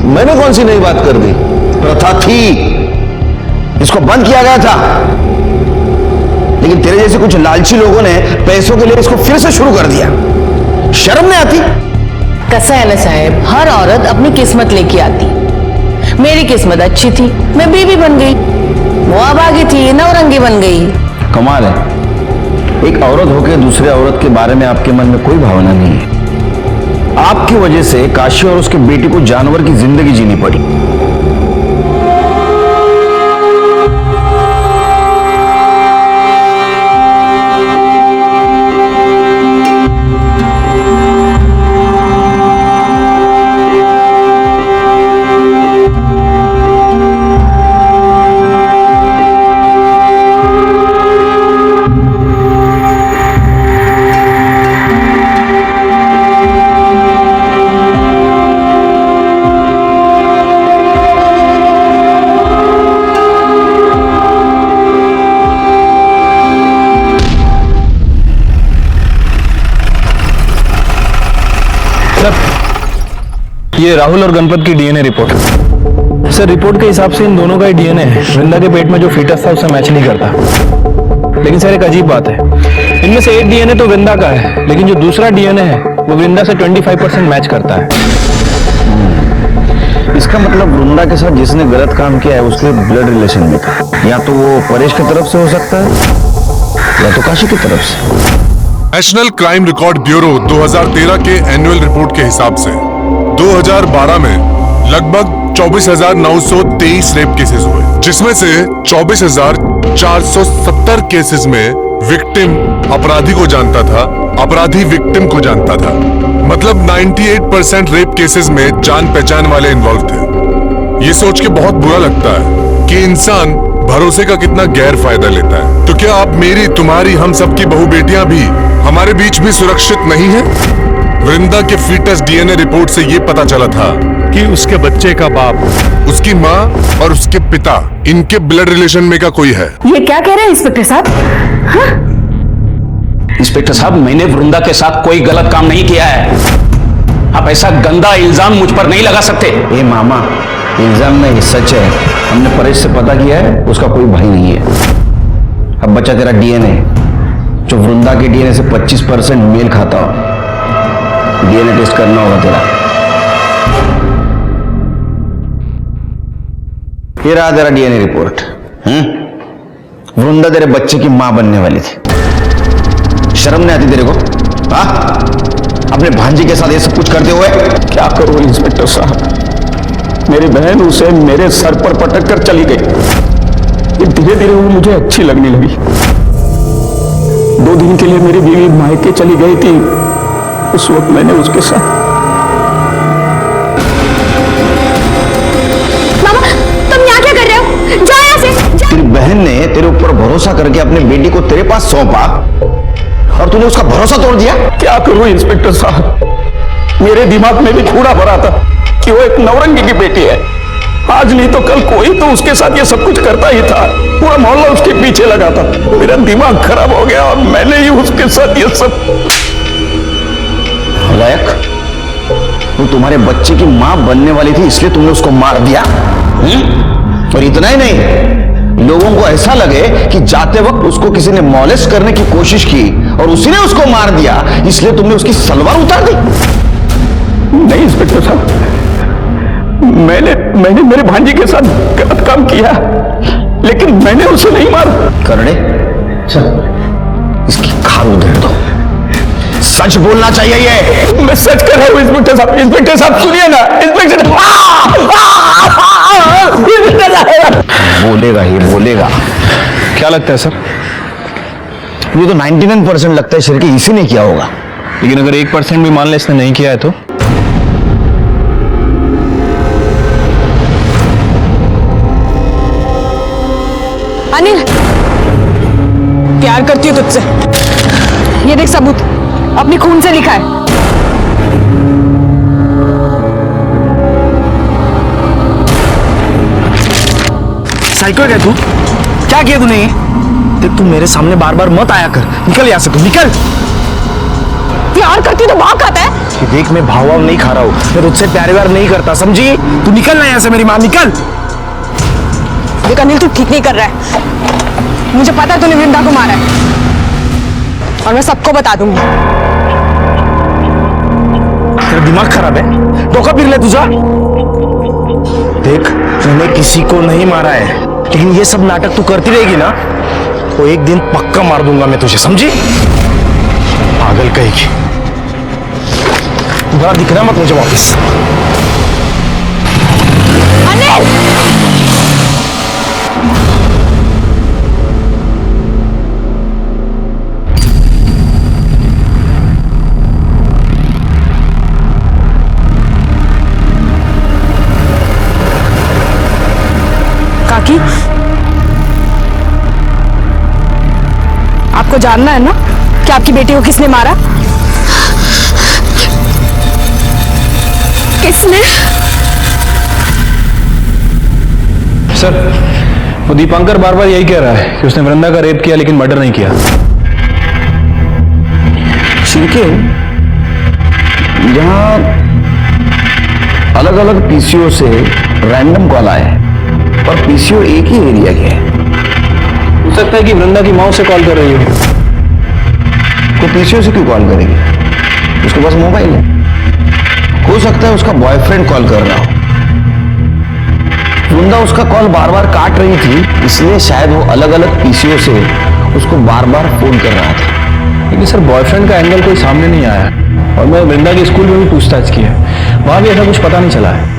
B: मैंने कौन सी नई बात कर दी? प्रथा थी, इसको बंद किया गया था, लेकिन तेरे जैसे कुछ लालची लोगों ने पैसों के लिए इसको फिर से शुरू कर दिया। शर्म नहीं आती?
D: कैसा है ना साहब, हर औरत अपनी किस्मत लेके आती। मेरी किस्मत अच्छी थी, मैं बीवी बन गई। वो अभागी थी, नवरंगी बन गई।
B: कमाल है, एक औरत होकर दूसरे औरत के बारे में आपके मन में कोई भावना नहीं है। आपकी वजह से काशी और उसके बेटी को जानवर की जिंदगी जीनी पड़ी।
K: ये राहुल और गणपत की डीएनए रिपोर्ट। सर रिपोर्ट के हिसाब से इन दोनों का ही डीएनए है। वृंदा के पेट में जो फीटस था उससे मैच नहीं करता। लेकिन सर एक अजीब बात है, इनमें से एक डीएनए तो वृंदा का है, लेकिन जो दूसरा डीएनए है वो वृंदा से 25% मैच करता है।
B: इसका मतलब वृंदा के साथ जिसने गलत काम किया है उसके ब्लड रिलेशन में था। या तो वो परेश की तरफ से हो सकता है या तो काशी की तरफ से।
I: नेशनल क्राइम रिकॉर्ड ब्यूरो 2013 के एनुअल रिपोर्ट के हिसाब से 2012 में लगभग 24,923 रेप केसेस हुए, जिसमें से 24,470 केसेस में विक्टिम अपराधी को जानता था, अपराधी विक्टिम को जानता था। मतलब 98% रेप केसेस में जान पहचान वाले इन्वॉल्व थे। ये सोच के बहुत बुरा लगता है कि इंसान भरोसे का कितना गैर फायदा लेता है। तो क्या आप मेरी, तुम्हारी, हम सबकी बहू बेटियां भी हमारे बीच भी सुरक्षित नहीं है? वृंदा के फीटस डीएनए रिपोर्ट से ये पता चला था
J: कि उसके बच्चे का बाप,
I: उसकी माँ और उसके पिता, इनके ब्लड रिलेशन में का कोई है।
D: ये क्या कह रहे हैं इंस्पेक्टर साहब? हाँ?
G: इंस्पेक्टर साहब, मैंने वृंदा के साथ कोई गलत काम नहीं किया है। आप ऐसा गंदा इल्जाम मुझ पर नहीं लगा सकते।
B: ए मामा, इल्जाम नहीं, सच है। हमने परेश से पता किया है, उसका कोई भाई नहीं है। अब बचा तेरा डीएनए, जो वृंदा के डीएनए से 25% मेल खाता हो। डीएनए टेस्ट करना होगा तेरा। ये रहा तेरा डीएनए रिपोर्ट। वृंदा तेरे बच्चे की मां बनने वाली थी। शर्म नहीं आती तेरे को? हाँ, अपने भांजी के साथ ये सब कुछ करते हुए?
M: क्या करूं इंस्पेक्टर साहब, मेरी बहन उसे मेरे सर पर पटक कर चली गई। धीरे धीरे वो मुझे अच्छी लगने लगी। 2 दिन के लिए मेरी बीवी मायके चली गई थी। उस वक्त मैंने उसके साथ
B: तेरी बहन ने तेरे ऊपर भरोसा करके अपने बेटी को तेरे पास सौंपा और तूने उसका भरोसा तोड़ दिया।
M: क्या करूं इंस्पेक्टर साहब, मेरे दिमाग में भी कूड़ा भरा था कि वो एक नौरंगी की बेटी है। आज नहीं तो कल कोई तो उसके साथ ये सब कुछ करता ही था। पूरा मोहल्ला उसके पीछे लगा था। मेरा दिमाग खराब हो गया और मैंने ही उसके साथ ये सब।
B: लायक, वो तुम्हारे बच्चे की मां बनने वाली थी इसलिए तुमने उसको मार दिया। और इतना ही नहीं, लोगों को ऐसा लगे कि जाते वक्त उसको किसी ने मॉलेस्ट करने की कोशिश की और उसी ने उसको मार दिया, इसलिए तुमने उसकी सलवार उतार दी।
M: नहीं इंस्पेक्टर साहब, मैंने मेरे भांजी के साथ गलत काम किया, लेकिन मैंने उसे नहीं मारा।
B: करड़े, इसकी खाल उधेड़ दो। सच बोलना चाहिए ये।
M: मैं सच कर रहा हूं इंस्पेक्टर साहब। इंस्पेक्टर साहब सुनिए ना, इंस्पेक्टर।
B: बोलेगा ही बोलेगा।
K: क्या लगता है सर?
B: ये तो 99% लगता है शिरके इसी ने किया होगा।
K: लेकिन अगर 1% भी मान ले इसने नहीं किया है तो?
A: अनिल, प्यार करती हूँ तुझसे। ये देख सबूत, अपनी खून से लिखा है।
C: साइको है तू? क्या किया तूने? देख तू मेरे सामने बार बार मत आया कर। निकल यहाँ से तू, निकल।
A: प्यार करती तो भाव खाता है।
C: देख मैं भाव नहीं खा रहा हूँ, मैं तुझसे प्यार व्यार नहीं करता, समझी? तू निकल ना यहाँ से मेरी माँ, निकल।
A: देख अनिल, तू ठीक नहीं कर रहा है। मुझे पता है तूने वृंदा को मारा है और मैं सबको बता दूंगी।
C: तेरा दिमाग खराब है? धोखा फिर ले तुझा। देख मैंने किसी को नहीं मारा है, लेकिन ये सब नाटक तू करती रहेगी ना तो एक दिन पक्का मार दूंगा मैं तुझे, समझी? पागल कहेगी। दोबारा दिखना मत मुझे वापस।
A: अनिल! काकी, आपको जानना है ना कि आपकी बेटी को किसने मारा? किसने?
K: सर, वो दीपांकर बार बार यही कह रहा है कि उसने वृंदा का रेप किया लेकिन मर्डर नहीं किया।
B: शिरके, यहाँ अलग अलग पीसीओ से रैंडम कॉल आए हैं और पीसीओ एक ही एरिया के है।
K: हो सकता है कि वृंदा की माँ से कॉल कर रही हो।
B: तो पीसीओ से क्यों कॉल करेगी? उसके पास मोबाइल है। हो सकता है उसका बॉयफ्रेंड कॉल कर रहा हो। वृंदा उसका कॉल बार बार काट रही थी, इसलिए शायद वो अलग अलग पीसीओ से उसको बार बार फोन कर रहा था।
K: लेकिन सर बॉयफ्रेंड का एंगल कोई सामने नहीं आया और मैं वृंदा के स्कूल में भी पूछताछ की है, वहां भी ऐसा कुछ पता नहीं चला है।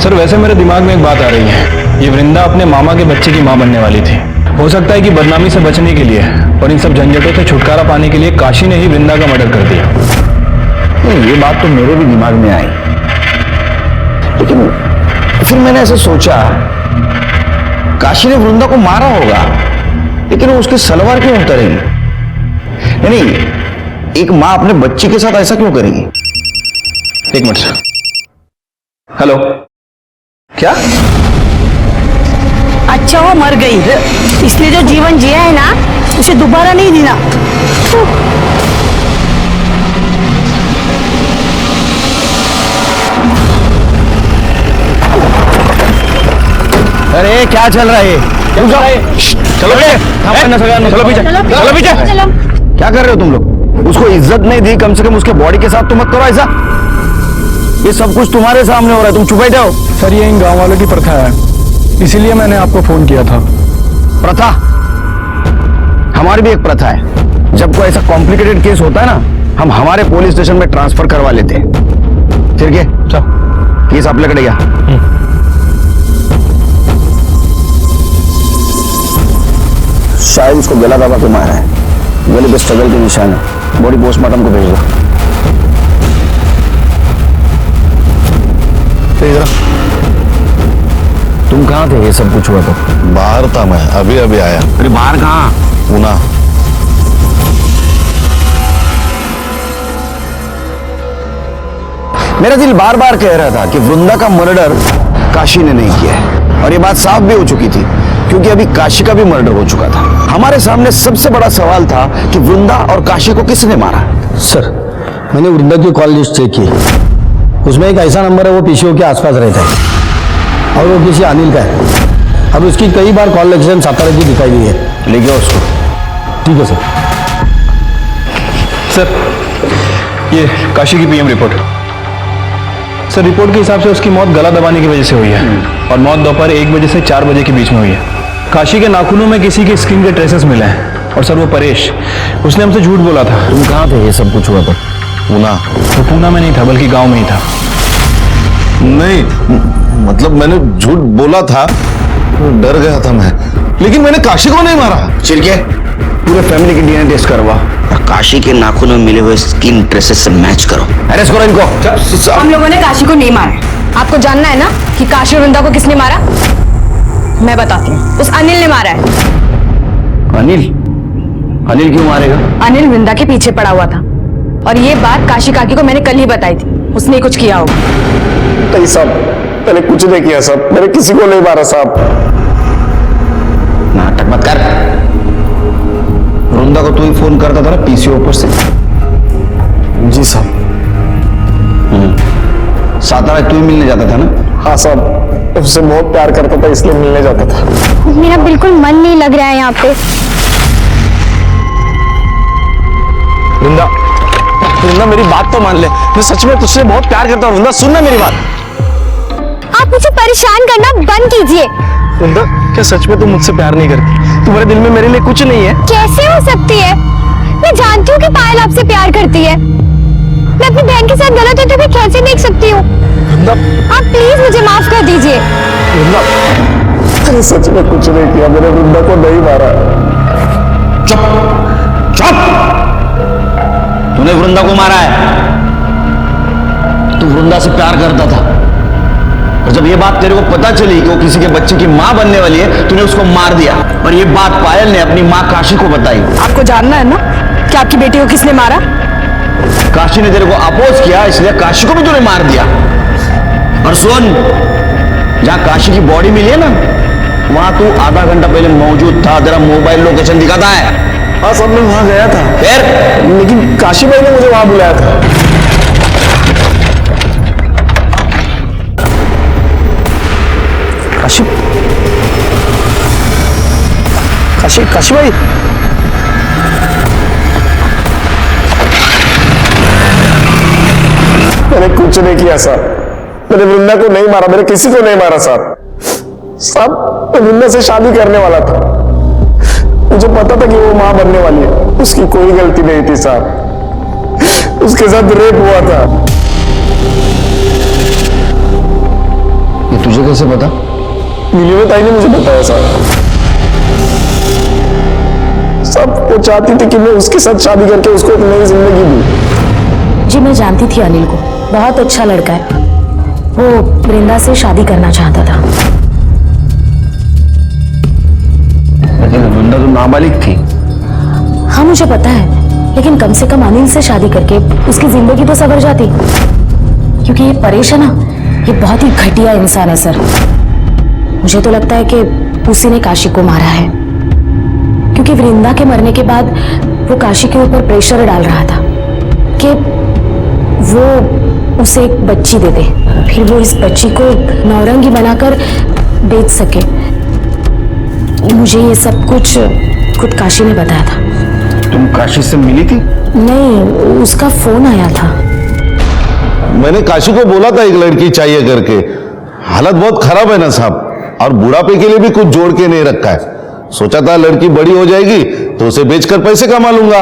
K: सर वैसे मेरे दिमाग में एक बात आ रही है, ये वृंदा अपने मामा के बच्चे की मां बनने वाली थी। हो सकता है कि बदनामी से बचने के लिए और इन सब झंझटों से छुटकारा पाने के लिए काशी ने ही वृंदा का मर्डर कर दिया।
B: ये बात तो मेरे भी दिमाग में आई, लेकिन फिर मैंने ऐसे सोचा काशी ने वृंदा को मारा होगा, लेकिन वो उसकी सलवार क्यों उतारेगी? नहीं, एक मां अपने बच्चे के साथ ऐसा क्यों करेगी?
K: एक मिनट सर। हेलो, क्या?
D: अच्छा वो मर गई, इसलिए जो जीवन जिया है ना उसे दोबारा नहीं जीना।
C: अरे क्या चल रहा है? चलो चलो पीछे, चलो पीछे।
B: क्या कर रहे हो तुम लोग? उसको इज्जत नहीं दी, कम से कम उसके बॉडी के साथ तो मत करो ऐसा। ये सब कुछ तुम्हारे सामने हो रहा है, तुम चुप बैठे हो।
K: सर ये इन गांव वालों की प्रथा है, इसीलिए मैंने आपको फोन किया था।
B: प्रथा? हमारी भी एक प्रथा है, जब कोई ऐसा कॉम्प्लिकेटेड केस होता है ना, हम हमारे पुलिस स्टेशन में ट्रांसफर करवा लेते हैं। ठीक है, चलो केस आप लग गया। शायद उसको गला दबा के मारा है, गले पे स्ट्रगल के निशान है। बॉडी पोस्टमार्टम को भेज दो। तुम कहाँ थे ये सब कुछ हुआ तो?
L: बाहर था मैं, अभी अभी आया।
B: अरे बाहर कहाँ?
L: पूना।
B: मेरा दिल बार बार कह रहा था कि वृंदा का मर्डर काशी ने नहीं किया है, और ये बात साफ भी हो चुकी थी क्योंकि अभी काशी का भी मर्डर हो चुका था। हमारे सामने सबसे बड़ा सवाल था कि वृंदा और काशी को किसने मारा।
N: सर मैंने वृंदा की कॉल लिस्ट चेक की, उसमें एक ऐसा नंबर है वो पीसीओ के आसपास रहता है और वो किसी अनिल का है। अब उसकी कई बार कॉल लोकेशन सातारा की दिखाई दी है।
B: ले गया उसको।
N: ठीक है सर।
K: सर ये काशी की पीएम रिपोर्ट। सर रिपोर्ट के हिसाब से उसकी मौत गला दबाने की वजह से हुई है और मौत दोपहर 1 बजे से 4 बजे के बीच में हुई है। काशी के नाखूनों में किसी के स्किन के ट्रेसेस मिले हैं और सर वो परेश, उसने हमसे झूठ बोला था।
B: तुम कहाँ थे ये सब कुछ हुआ तो?
L: पूना।
K: वो पूना में नहीं था बल्कि गांव में ही था।
L: नहीं मतलब मैंने झूठ बोला था, डर गया था मैं, लेकिन मैंने काशी को नहीं मारा।
B: चिरके पूरे फैमिली की डीएनए टेस्ट करवा और काशी के नाखूनों में मिले हुए स्किन ट्रेसेस से मैच करो। अरेस्ट करो इनको।
D: हम लोगों ने काशी को नहीं मारा। आपको जानना है ना कि काशी और वृंदा को किसने मारा? मैं बताती हूँ, उस अनिल ने मारा है।
B: अनिल? अनिल क्यों मारेगा?
D: अनिल वृंदा के पीछे पड़ा हुआ था और ये बात काशी काकी को मैंने कल ही बताई थी। उसने कुछ किया होगा।
M: नहीं साहब, मैंने कुछ नहीं किया साहब, मैंने किसी को नहीं मारा साहब।
B: नाटक मत कर। वृंदा को तू ही फोन करता था ना पीसीओ ऊपर से?
M: जी साहब।
B: सातारा तू ही मिलने जाता था ना?
M: हाँ साहब, उससे बहुत प्यार करता था इसलिए मिलने जाता था।
H: मेरा बिल्कुल मन नहीं लग रहा है यहाँ पे।
M: वृंदा, वृंदा मेरी बात तो मान ले, मैं सच में तुझसे बहुत प्यार करता हूँ। वृंदा सुन ना मेरी बात।
H: आप मुझे परेशान करना बंद कीजिए।
M: वृंदा क्या सच में तुम मुझसे प्यार नहीं करती? तुम्हारे दिल में मेरे लिए कुछ नहीं है?
H: कैसे हो सकती है? मैं जानती हूँ कि पायल आपसे प्यार करती है। मैं अपनी बहन के साथ गलत होते हुए कैसे देख सकती हूँ? आप प्लीज मुझे माफ कर दीजिए।
M: वृंदा सच में कुछ नहीं किया, मैंने वृंदा को नहीं मारा।
B: चुप चुप। तूने वृंदा को मारा है। तू वृंदा से प्यार करता था और जब ये बात तेरे को पता चली कि वो किसी के बच्चे की मां बनने वाली है, तूने उसको मार दिया और ये बात पायल ने अपनी मां काशी को बताई।
D: आपको जानना है ना कि आपकी बेटी को किसने मारा?
B: काशी ने तेरे को अपोज किया, इसलिए काशी को भी तूने मार दिया। और सुन, जहां काशी की बॉडी मिली है ना, वहां तू आधा घंटा पहले मौजूद था। तेरा मोबाइल लोकेशन दिखाता है।
M: हाँ साहब, मैं वहां गया था।
B: फिर?
M: लेकिन काशी भाई ने मुझे वहां बुलाया था। काशी काशी काशी भाई, मैंने कुछ नहीं किया साहब। मैंने वृंदा को नहीं मारा, मैंने किसी को नहीं मारा साहब। साहब मैं वृंदा से शादी करने वाला था, मुझे पता था कि वो मां बनने वाली है। उसकी कोई गलती नहीं थी साहब, उसके साथ रेप हुआ था।
B: ये तुझे कैसे पता?
M: मिली ताई ने मुझे बताया साहब। सब वो चाहती थी कि मैं उसके साथ शादी करके उसको एक नई जिंदगी दूं।
H: जी मैं जानती थी अनिल को, बहुत अच्छा लड़का है। वो वृंदा से शादी करना चाहता था।
B: लेकिन वृंदा तो नाबालिग थी।
H: हाँ मुझे पता है, लेकिन कम से कम अनिल से शादी करके उसकी जिंदगी तो सवर जाती। क्योंकि ये परेश है ना, ये बहुत ही घटिया इंसान है सर। मुझे तो लगता है कि उसी ने काशी को मारा है, क्योंकि वृंदा के मरने के बाद वो काशी के ऊपर प्रेशर डाल रहा था कि वो उसे एक बच्ची दे दे, फिर वो इस बच्ची को नौरंगी बनाकर बेच सके। मुझे ये सब कुछ खुद काशी ने बताया था।
B: तुम काशी से मिली थी?
H: नहीं, उसका फोन आया था।
L: मैंने काशी को बोला था एक लड़की चाहिए करके। हालत बहुत खराब है ना साहब, और बुढ़ापे के लिए भी कुछ जोड़ के नहीं रखा है। सोचा था लड़की बड़ी हो जाएगी तो उसे बेचकर पैसे कमा लूंगा।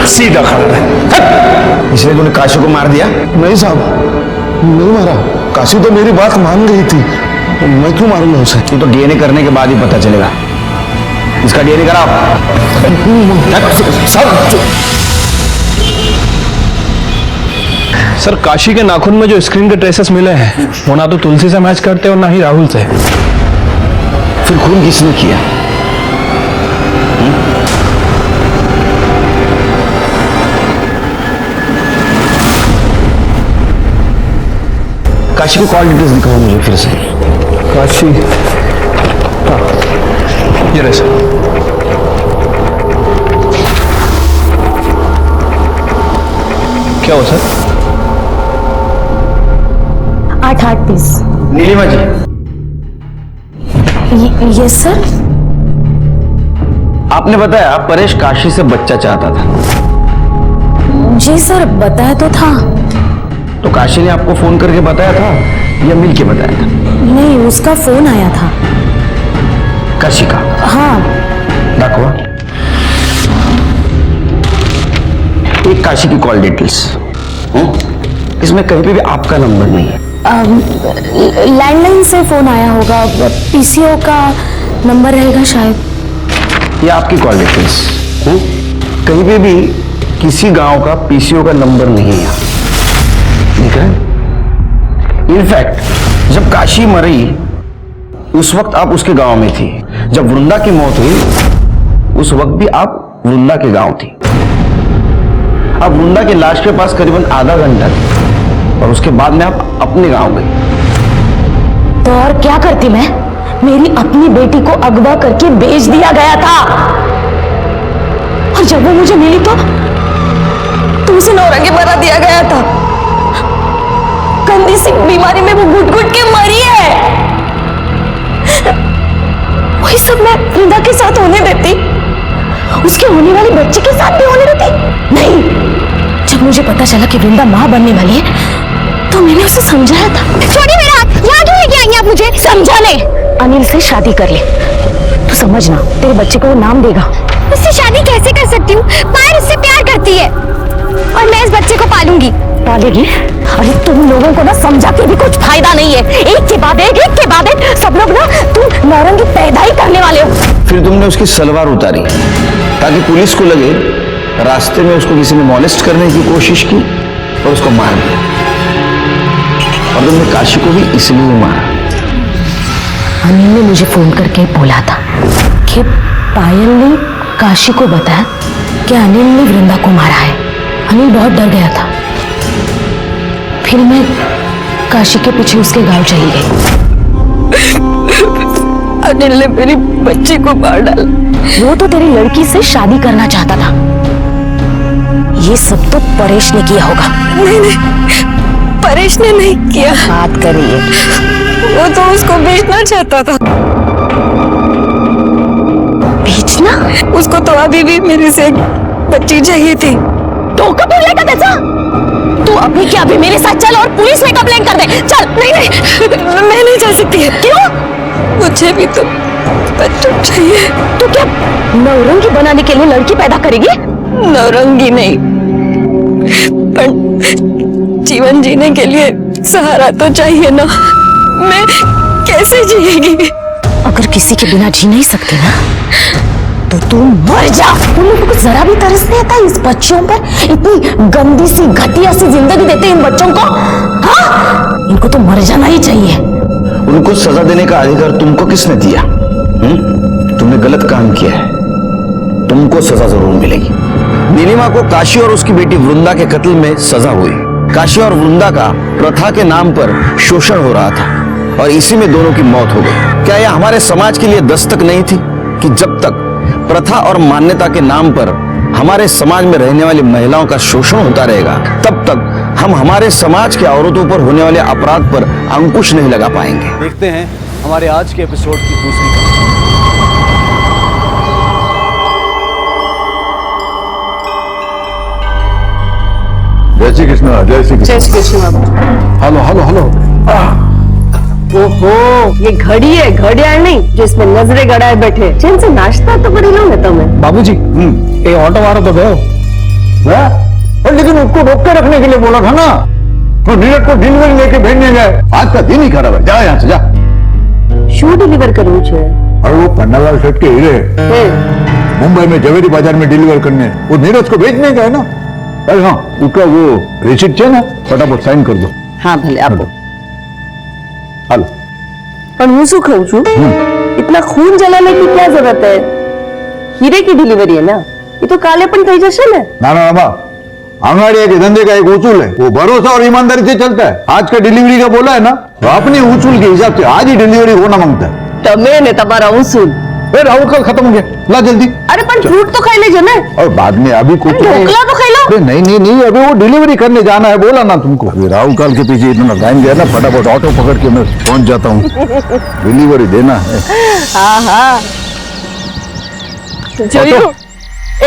B: सीधा खड़ा है। इसलिए तूने काशी को मार दिया?
L: नहीं साहब, नहीं मारा। काशी तो मेरी बात मान गई थी, मैं क्यों मारूंगा उसे?
B: ये तो डीएनए करने के बाद ही पता चलेगा। इसका डीएनए कराओ।
K: सर, काशी के नाखून में जो स्क्रीन के ट्रेसेस मिले हैं वो ना तो तुलसी से मैच करते और ना ही राहुल से।
B: फिर खून किसने किया? काशी की कॉल डिटेल्स दिखाओ मुझे फिर से।
K: काशी, हाँ, ये रहे सर। क्या हो sir?
H: 8:30।
B: Neelima ji.
H: Yes sir.
B: आपने बताया परेश काशी से बच्चा चाहता था।
H: जी सर, बताया तो था।
B: तो काशी ने आपको फोन करके बताया था या मिल के बताया था?
H: नहीं, उसका फोन आया था।
B: काशी का?
H: हाँ।
B: दाखवा। एक काशी की कॉल डिटेल्स। इसमें कहीं पे भी आपका नंबर नहीं है।
H: लैंडलाइन से फोन आया होगा, पीसीओ का नंबर रहेगा शायद।
B: ये आपकी कॉल डिटेल्स। कहीं पे भी किसी गांव का पीसीओ का नंबर नहीं है। ठीक है? इनफैक्ट जब काशी मरी उस वक्त आप उसके गांव में थी। जब वृंदा की मौत हुई उस वक्त भी आप वृंदा के गांव थी। आप वृंदा की लाश के पास करीबन आधा घंटा थे और उसके बाद में आप अपने गांव गई।
H: तो और क्या करती मैं? मेरी अपनी बेटी को अगवा करके बेच दिया गया था, और जब वो मुझे मिली तो उसे नौरंगी बना दिया गया था। गंदी सी बीमारी में वो घुट घुट के मरी है। वही सब मैं वृंदा के साथ होने देती? उसके होने वाले बच्चे के साथ भी होने देती? नहीं। जब मुझे पता चला कि वृंदा मां बनने वाली है तो मैंने उसे समझाया था। छोड़िए मेरा हाथ, यहाँ क्यों लेके आई आप मुझे? समझाने। अनिल से शादी कर ले, तू समझना, तेरे बच्चे को वो नाम देगा। उससे शादी कैसे कर सकती हूँ? पायल उससे प्यार करती है और मैं इस बच्चे को पालूंगी। पालेगी? अरे तुम लोगों को ना समझा के भी कुछ फायदा नहीं है। एक के बाद एक सब लोग ना तुम नौरंगी पैदा ही करने वाले हो।
B: फिर तुमने उसकी सलवार उतारी ताकि पुलिस को लगे रास्ते में उसको किसी ने मॉलेस्ट करने की कोशिश की और उसको मार दिया। और तुमने काशी को भी इसलिए मारा।
H: अनिल ने मुझे फोन करके बोला था कि पायल ने काशी को बताया कि अनिल ने वृंदा को मारा है। अनिल बहुत डर गया था। फिर मैं काशी के पीछे उसके गांव चली गई। अनिल ने मेरी बच्ची को मार डाला। वो तो तेरी लड़की से शादी करना चाहता था। ये सब तो परेश ने किया होगा। नहीं, परेश ने नहीं किया। बात करिए। वो तो उसको बेचना चाहता था। बेचना? उसको तो अभी भी मेरे से बच्ची चाहिए थी। तो कब बोलेगा कैसा? तू अभी क्या अभी मेरे साथ चल और पुलिस में कंप्लेंट कर दे। चल। नहीं, मैं नहीं जा सकती। क्यों? मुझे भी तो बच्चा चाहिए। तू क्या नौरंगी बनाने के लिए लड़की पैदा करेगी? नौरंगी नहीं, पर जीवन जीने के लिए सहारा तो चाहिए ना। मैं कैसे जिएगी? अगर किसी के बिना जी नहीं सकती ना तो तू मर जा। तुम लोगों को जरा भी तरस नहीं आता इस बच्चों पर? इतनी गंदी सी घटिया सी जिंदगी देते इन बच्चों को। हाँ, इनको तो मर जाना ही चाहिए।
B: उनको सजा देने का अधिकार तुमको किसने दिया? तुमने गलत काम किया है, तुमको सजा जरूर मिलेगी। नीलिमा को काशी और उसकी बेटी वृंदा के कत्ल में सजा हुई। काशी और वृंदा का प्रथा के नाम पर शोषण हो रहा था और इसी में दोनों की मौत हो गई। क्या यह हमारे समाज के लिए दस्तक नहीं थी कि जब तक प्रथा और मान्यता के नाम पर हमारे समाज में रहने वाली महिलाओं का शोषण होता रहेगा तब तक हम हमारे समाज के औरतों पर होने वाले अपराध पर अंकुश नहीं लगा पाएंगे।
C: देखते हैं हमारे आज के एपिसोड की दूसरी कहानी।
L: जय श्री कृष्ण, जय श्री
D: जय श्री कृष्ण बाबू।
L: Hello hello hello.
H: ओहो, ये घड़ी है, घड़ियाल नहीं जिसमें नजरे गड़ाए बैठे। चैन से नाश्ता तो कर ही लो ना तुम्हें।
N: बाबूजी, ये ऑटो वाला तो गयो,
L: लेकिन उसको रोक के रखने के लिए बोला था ना, तो नीरज को डिलीवरी लेके भेजने गए। आज का दिन ही खराब है, जा यहाँ से जा।
H: शू डिलीवर करવું છે?
L: और वो पन्नालाल सेठ के हीरे मुंबई में जवेरी बाजार में डिलीवर करने, वो नीरज को भेजने गए ना। अरे हाँ, उसका वो रिसिप्ट है ना, फटाफट साइन कर दो।
H: हाँ भले आपो।
L: हेलो।
H: पर હું શું કહું છું, इतना खून जलाने की क्या जरूरत है? हीरे की डिलीवरी है ना, ये तो काले पण થઈ જશે ને।
L: ना ना बाबा, आंगड़िया के धंधे का एक उसूल है, वो भरोसा और ईमानदारी से चलता है। आज का डिलीवरी का बोला है ना, तो अपने उसूल के हिसाब से आज ही डिलीवरी होना मांगता है।
H: તમે ને તમારા ઉसूल।
L: राहुल कल खत्म हो गया, ला जल्दी।
H: अरे पर फ्रूट तो खाई लेजो ना।
L: और बाद में अभी कुछ
H: ढोकला तो खाई लो।
L: अरे नहीं नहीं नहीं, अभी वो डिलीवरी करने जाना है, बोला ना तुमको। अभी राहुल काल के पीछे इतना टाइम गया ना, फटाफट ऑटो पकड़ के मैं पहुंच जाता हूँ। डिलीवरी देना है।
H: हाँ हाँ जोयू,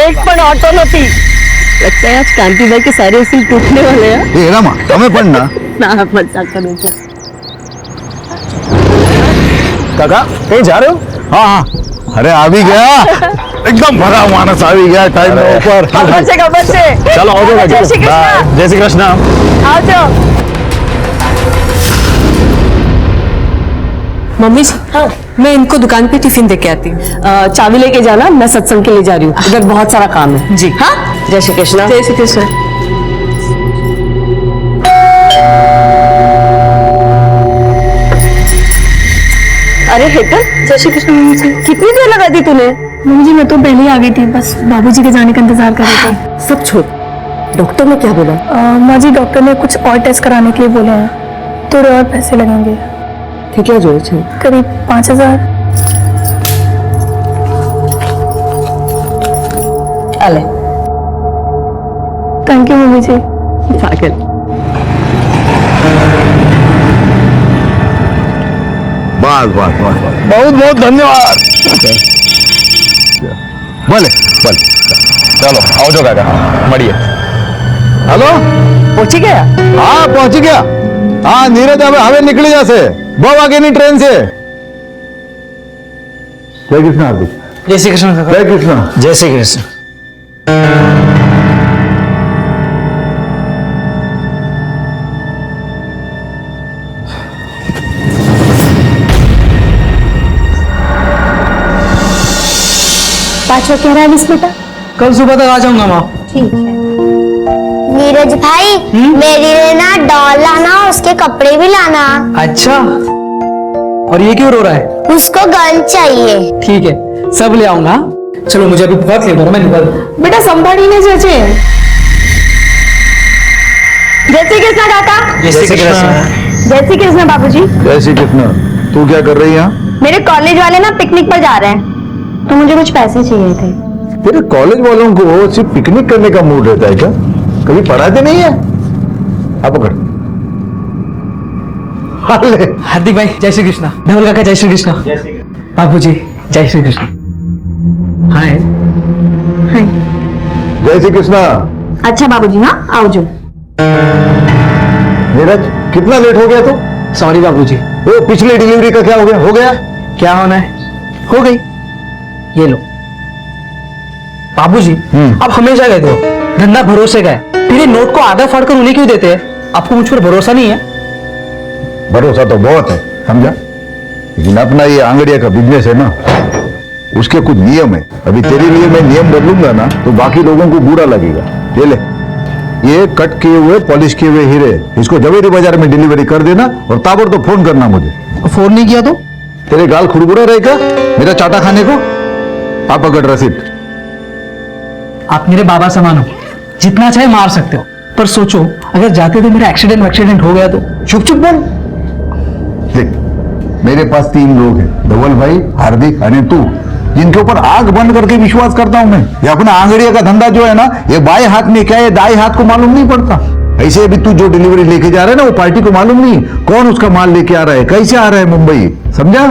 H: एक पण ऑटो नथी। लगता है आज कांति भाई के सारे उसूल टूटने वाले हैं।
L: ए रामा, તમે પણ ना
H: ना मजाक करूँ क्या?
N: काका कहीं जा रहे हो?
L: हाँ हाँ, अरे आ भी गया, एकदम भरा मानस आ भी गया टाइम में ऊपर।
H: खबर से
N: चलो आओ जाओ।
H: जय श्री कृष्ण।
N: जय श्री कृष्ण।
H: आओ जाओ।
A: मम्मी जी, हाँ मैं इनको दुकान पे टिफिन दे के आती हूँ।
H: चाबी लेके जाना, मैं सत्संग के लिए जा रही हूँ, इधर बहुत सारा काम है।
A: जी
H: हाँ, जय श्री कृष्ण।
A: जय श्री कृष्ण।
H: अरे हेतल, जय श्री कृष्ण। मम्मी जी, कितनी देर लगा दी तूने?
O: मम्मी जी मैं तो पहले ही आ गई थी, बस बाबूजी के जाने का इंतजार कर रहे थे।
H: सब छोड़, डॉक्टर ने क्या बोला?
O: माँ जी डॉक्टर ने कुछ और टेस्ट कराने के लिए बोला है, थोड़े और पैसे लगेंगे।
H: ठीक है जो
O: करीब 5000।
H: अले
O: थैंक यू मम्मी जी।
H: पागल।
L: बस बस बस, बहुत बहुत धन्यवाद। भले भले,
K: चलो आओ जो काका, મળીએ।
L: हेलो,
H: पहुंची गया?
L: हाँ पहुंच गया। हाँ नीरज हमें निकली जैसे 2 वागे की ट्रेन से। जय कृष्ण हार्दिक।
N: जय श्री कृष्ण काका।
L: जय कृष्ण।
N: जय श्री कृष्ण।
O: पाँचवा कह रहा है मिस बेटा?
N: कल सुबह तक आ जाऊंगा माँ।
O: ठीक है।
P: नीरज भाई, मेरे लिए ना डॉल लाना, उसके कपड़े भी लाना।
N: अच्छा, और ये क्यों रो रहा है?
P: उसको गन चाहिए।
N: ठीक है, सब ले आऊंगा। चलो मुझे अभी बहुत लेट हो रहा है, मैं निकल।
O: बेटा संभाळीने जजे।
H: जय श्री कृष्ण काका।
N: जय श्री कृष्ण।
H: जय श्री कृष्ण बाबूजी।
L: जय श्री कृष्ण। तू क्या कर रही है यहाँ?
H: मेरे कॉलेज वाले ना पिकनिक पर जा रहे हैं, तो मुझे कुछ पैसे चाहिए थे।
L: तेरे कॉलेज वालों को सिर्फ पिकनिक करने का मूड रहता है क्या? कभी पढ़ाते नहीं है? आप पकड़।
N: हार्दिक भाई जय श्री कृष्ण। धवल काका जय श्री कृष्ण। बाबूजी जय श्री कृष्ण। हाय।
L: जय श्री कृष्ण।
H: अच्छा बाबूजी, हाँ आओ जो।
L: नीरज कितना लेट हो गया तू?
N: सॉरी बाबूजी।
L: वो पिछली डिलीवरी का क्या हो गया? हो गया?
N: क्या होना है? हो गई। ये लो बाबूजी, आप हमेशा कहते हो धंधा भरोसे का है, फिर ये नोट को आधा फाड़ कर उन्हें क्यों देते हैं? आपको मुझ पर भरोसा नहीं है?
L: भरोसा तो बहुत है, समझा, लेकिन अपना ये आंगड़िया का बिजनेस है ना, उसके कुछ नियम है। अभी तेरे लिए मैं नियम बदलूंगा ना, तो बाकी लोगों को बुरा लगेगा। ये ले, ये कट किए हुए पॉलिश किए हुए हीरे, इसको जवेरी बाजार में डिलीवरी कर देना और ताबड़तोड़ फोन करना मुझे।
N: फोन नहीं किया तो
L: तेरे गाल खुरबुरा रहेगा मेरा चाटा खाने को। आप पकड़ रसीद।
N: आप मेरे बाबा समान हो, जितना चाहे मार सकते हो, पर सोचो अगर जाते थे मेरा एक्सीडेंट हो गया तो।
L: चुप चुप बोल। देख, मेरे पास 3 लोग हैं, धवल भाई, हार्दिक और तू, जिनके ऊपर आग बंद करके विश्वास करता हूं मैं। ये अपना आंगड़िया का धंधा जो है ना, ये बाएं हाथ में क्या है दाएं हाथ को मालूम नहीं पड़ता। ऐसे अभी तू जो डिलीवरी लेके जा रहा है ना, वो पार्टी को मालूम नहीं कौन उसका माल लेके आ रहा है, कैसे आ रहा है मुंबई, समझा?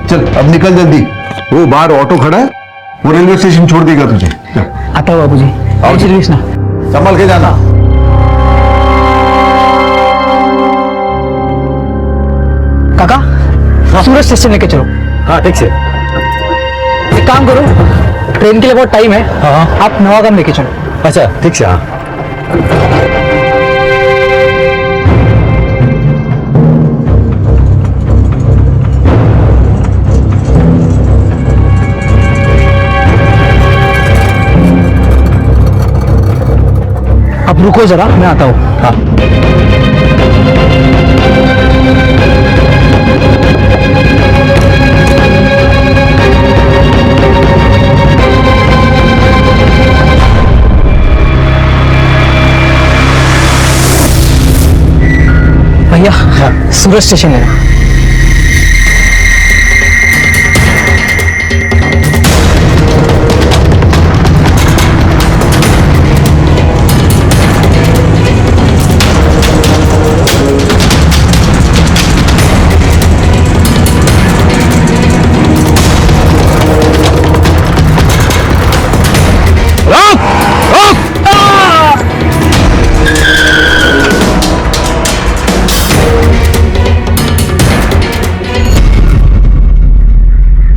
L: चल अब निकल जल्दी, वो बाहर ऑटो खड़ा है, वो रेलवे स्टेशन छोड़ देगा तुझे।
N: आता बाबूजी।
L: आओ
N: जय श्री कृष्ण।
L: संभल के जाना।
N: काका सूरज स्टेशन लेके चलो।
K: हाँ ठीक से।
N: एक काम करो, ट्रेन के लिए बहुत टाइम है। हाँ आप नवागम लेके चलो।
K: अच्छा ठीक से। हाँ
N: अब रुको जरा, मैं आता हूँ। हाँ भैया सूरज स्टेशन है।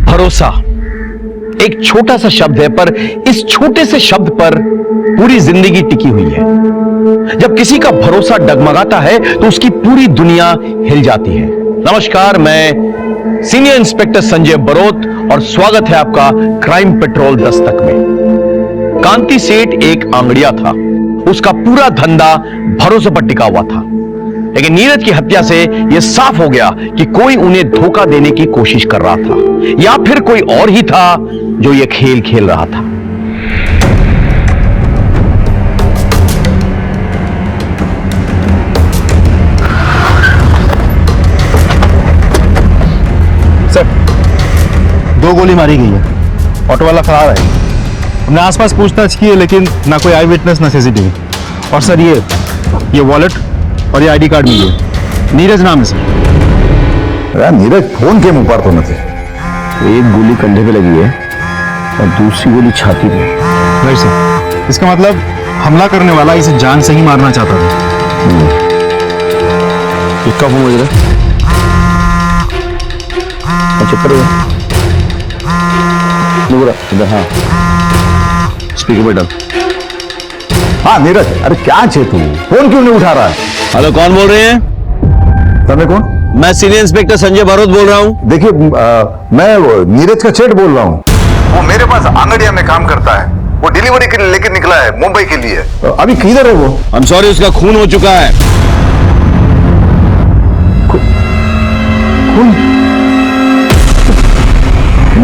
K: भरोसा एक छोटा सा शब्द है, पर इस छोटे से शब्द पर पूरी जिंदगी टिकी हुई है। जब किसी का भरोसा डगमगाता है तो उसकी पूरी दुनिया हिल जाती है। नमस्कार, मैं सीनियर इंस्पेक्टर संजय बरोत और स्वागत है आपका क्राइम पेट्रोल दस्तक में। कांति सेठ एक आंगड़िया था, उसका पूरा धंधा भरोसे पर टिका हुआ था। लेकिन नीरज की हत्या से यह साफ हो गया कि कोई उन्हें धोखा देने की कोशिश कर रहा था, या फिर कोई और ही था जो यह खेल खेल रहा था।
Q: सर, 2 गोली मारी गई है। ऑटो वाला फरार है। हमने आसपास पूछताछ की है, लेकिन ना कोई आई विटनेस ना सीसीटीवी। और सर ये वॉलेट और ये आईडी कार्ड मिली है, नीरज नाम है सर।
L: यार नीरज फोन के मुंह पर तो नहीं।
B: एक गोली कंधे पे लगी है और दूसरी गोली छाती पे।
Q: राइट सर, इसका मतलब हमला करने वाला इसे जान से ही मारना चाहता था।
B: किसका फोन बज रहा है? अच्छा करो इधर। हाँ स्पीकर पे डाल।
L: हाँ नीरज, अरे क्या छे तू, फोन क्यों नहीं उठा रहा है?
K: हेलो, कौन बोल रहे हैं?
L: तुम्हें कौन?
K: मैं सीनियर इंस्पेक्टर संजय बरोत बोल रहा हूं।
L: देखिए मैं नीरज का सेठ बोल रहा हूँ। वो मेरे पास आंगड़िया में काम करता है। वो डिलीवरी के लिए लेकर निकला है मुंबई के लिए। अभी किधर है वो?
K: आई एम सॉरी, उसका खून हो चुका है।
L: खून?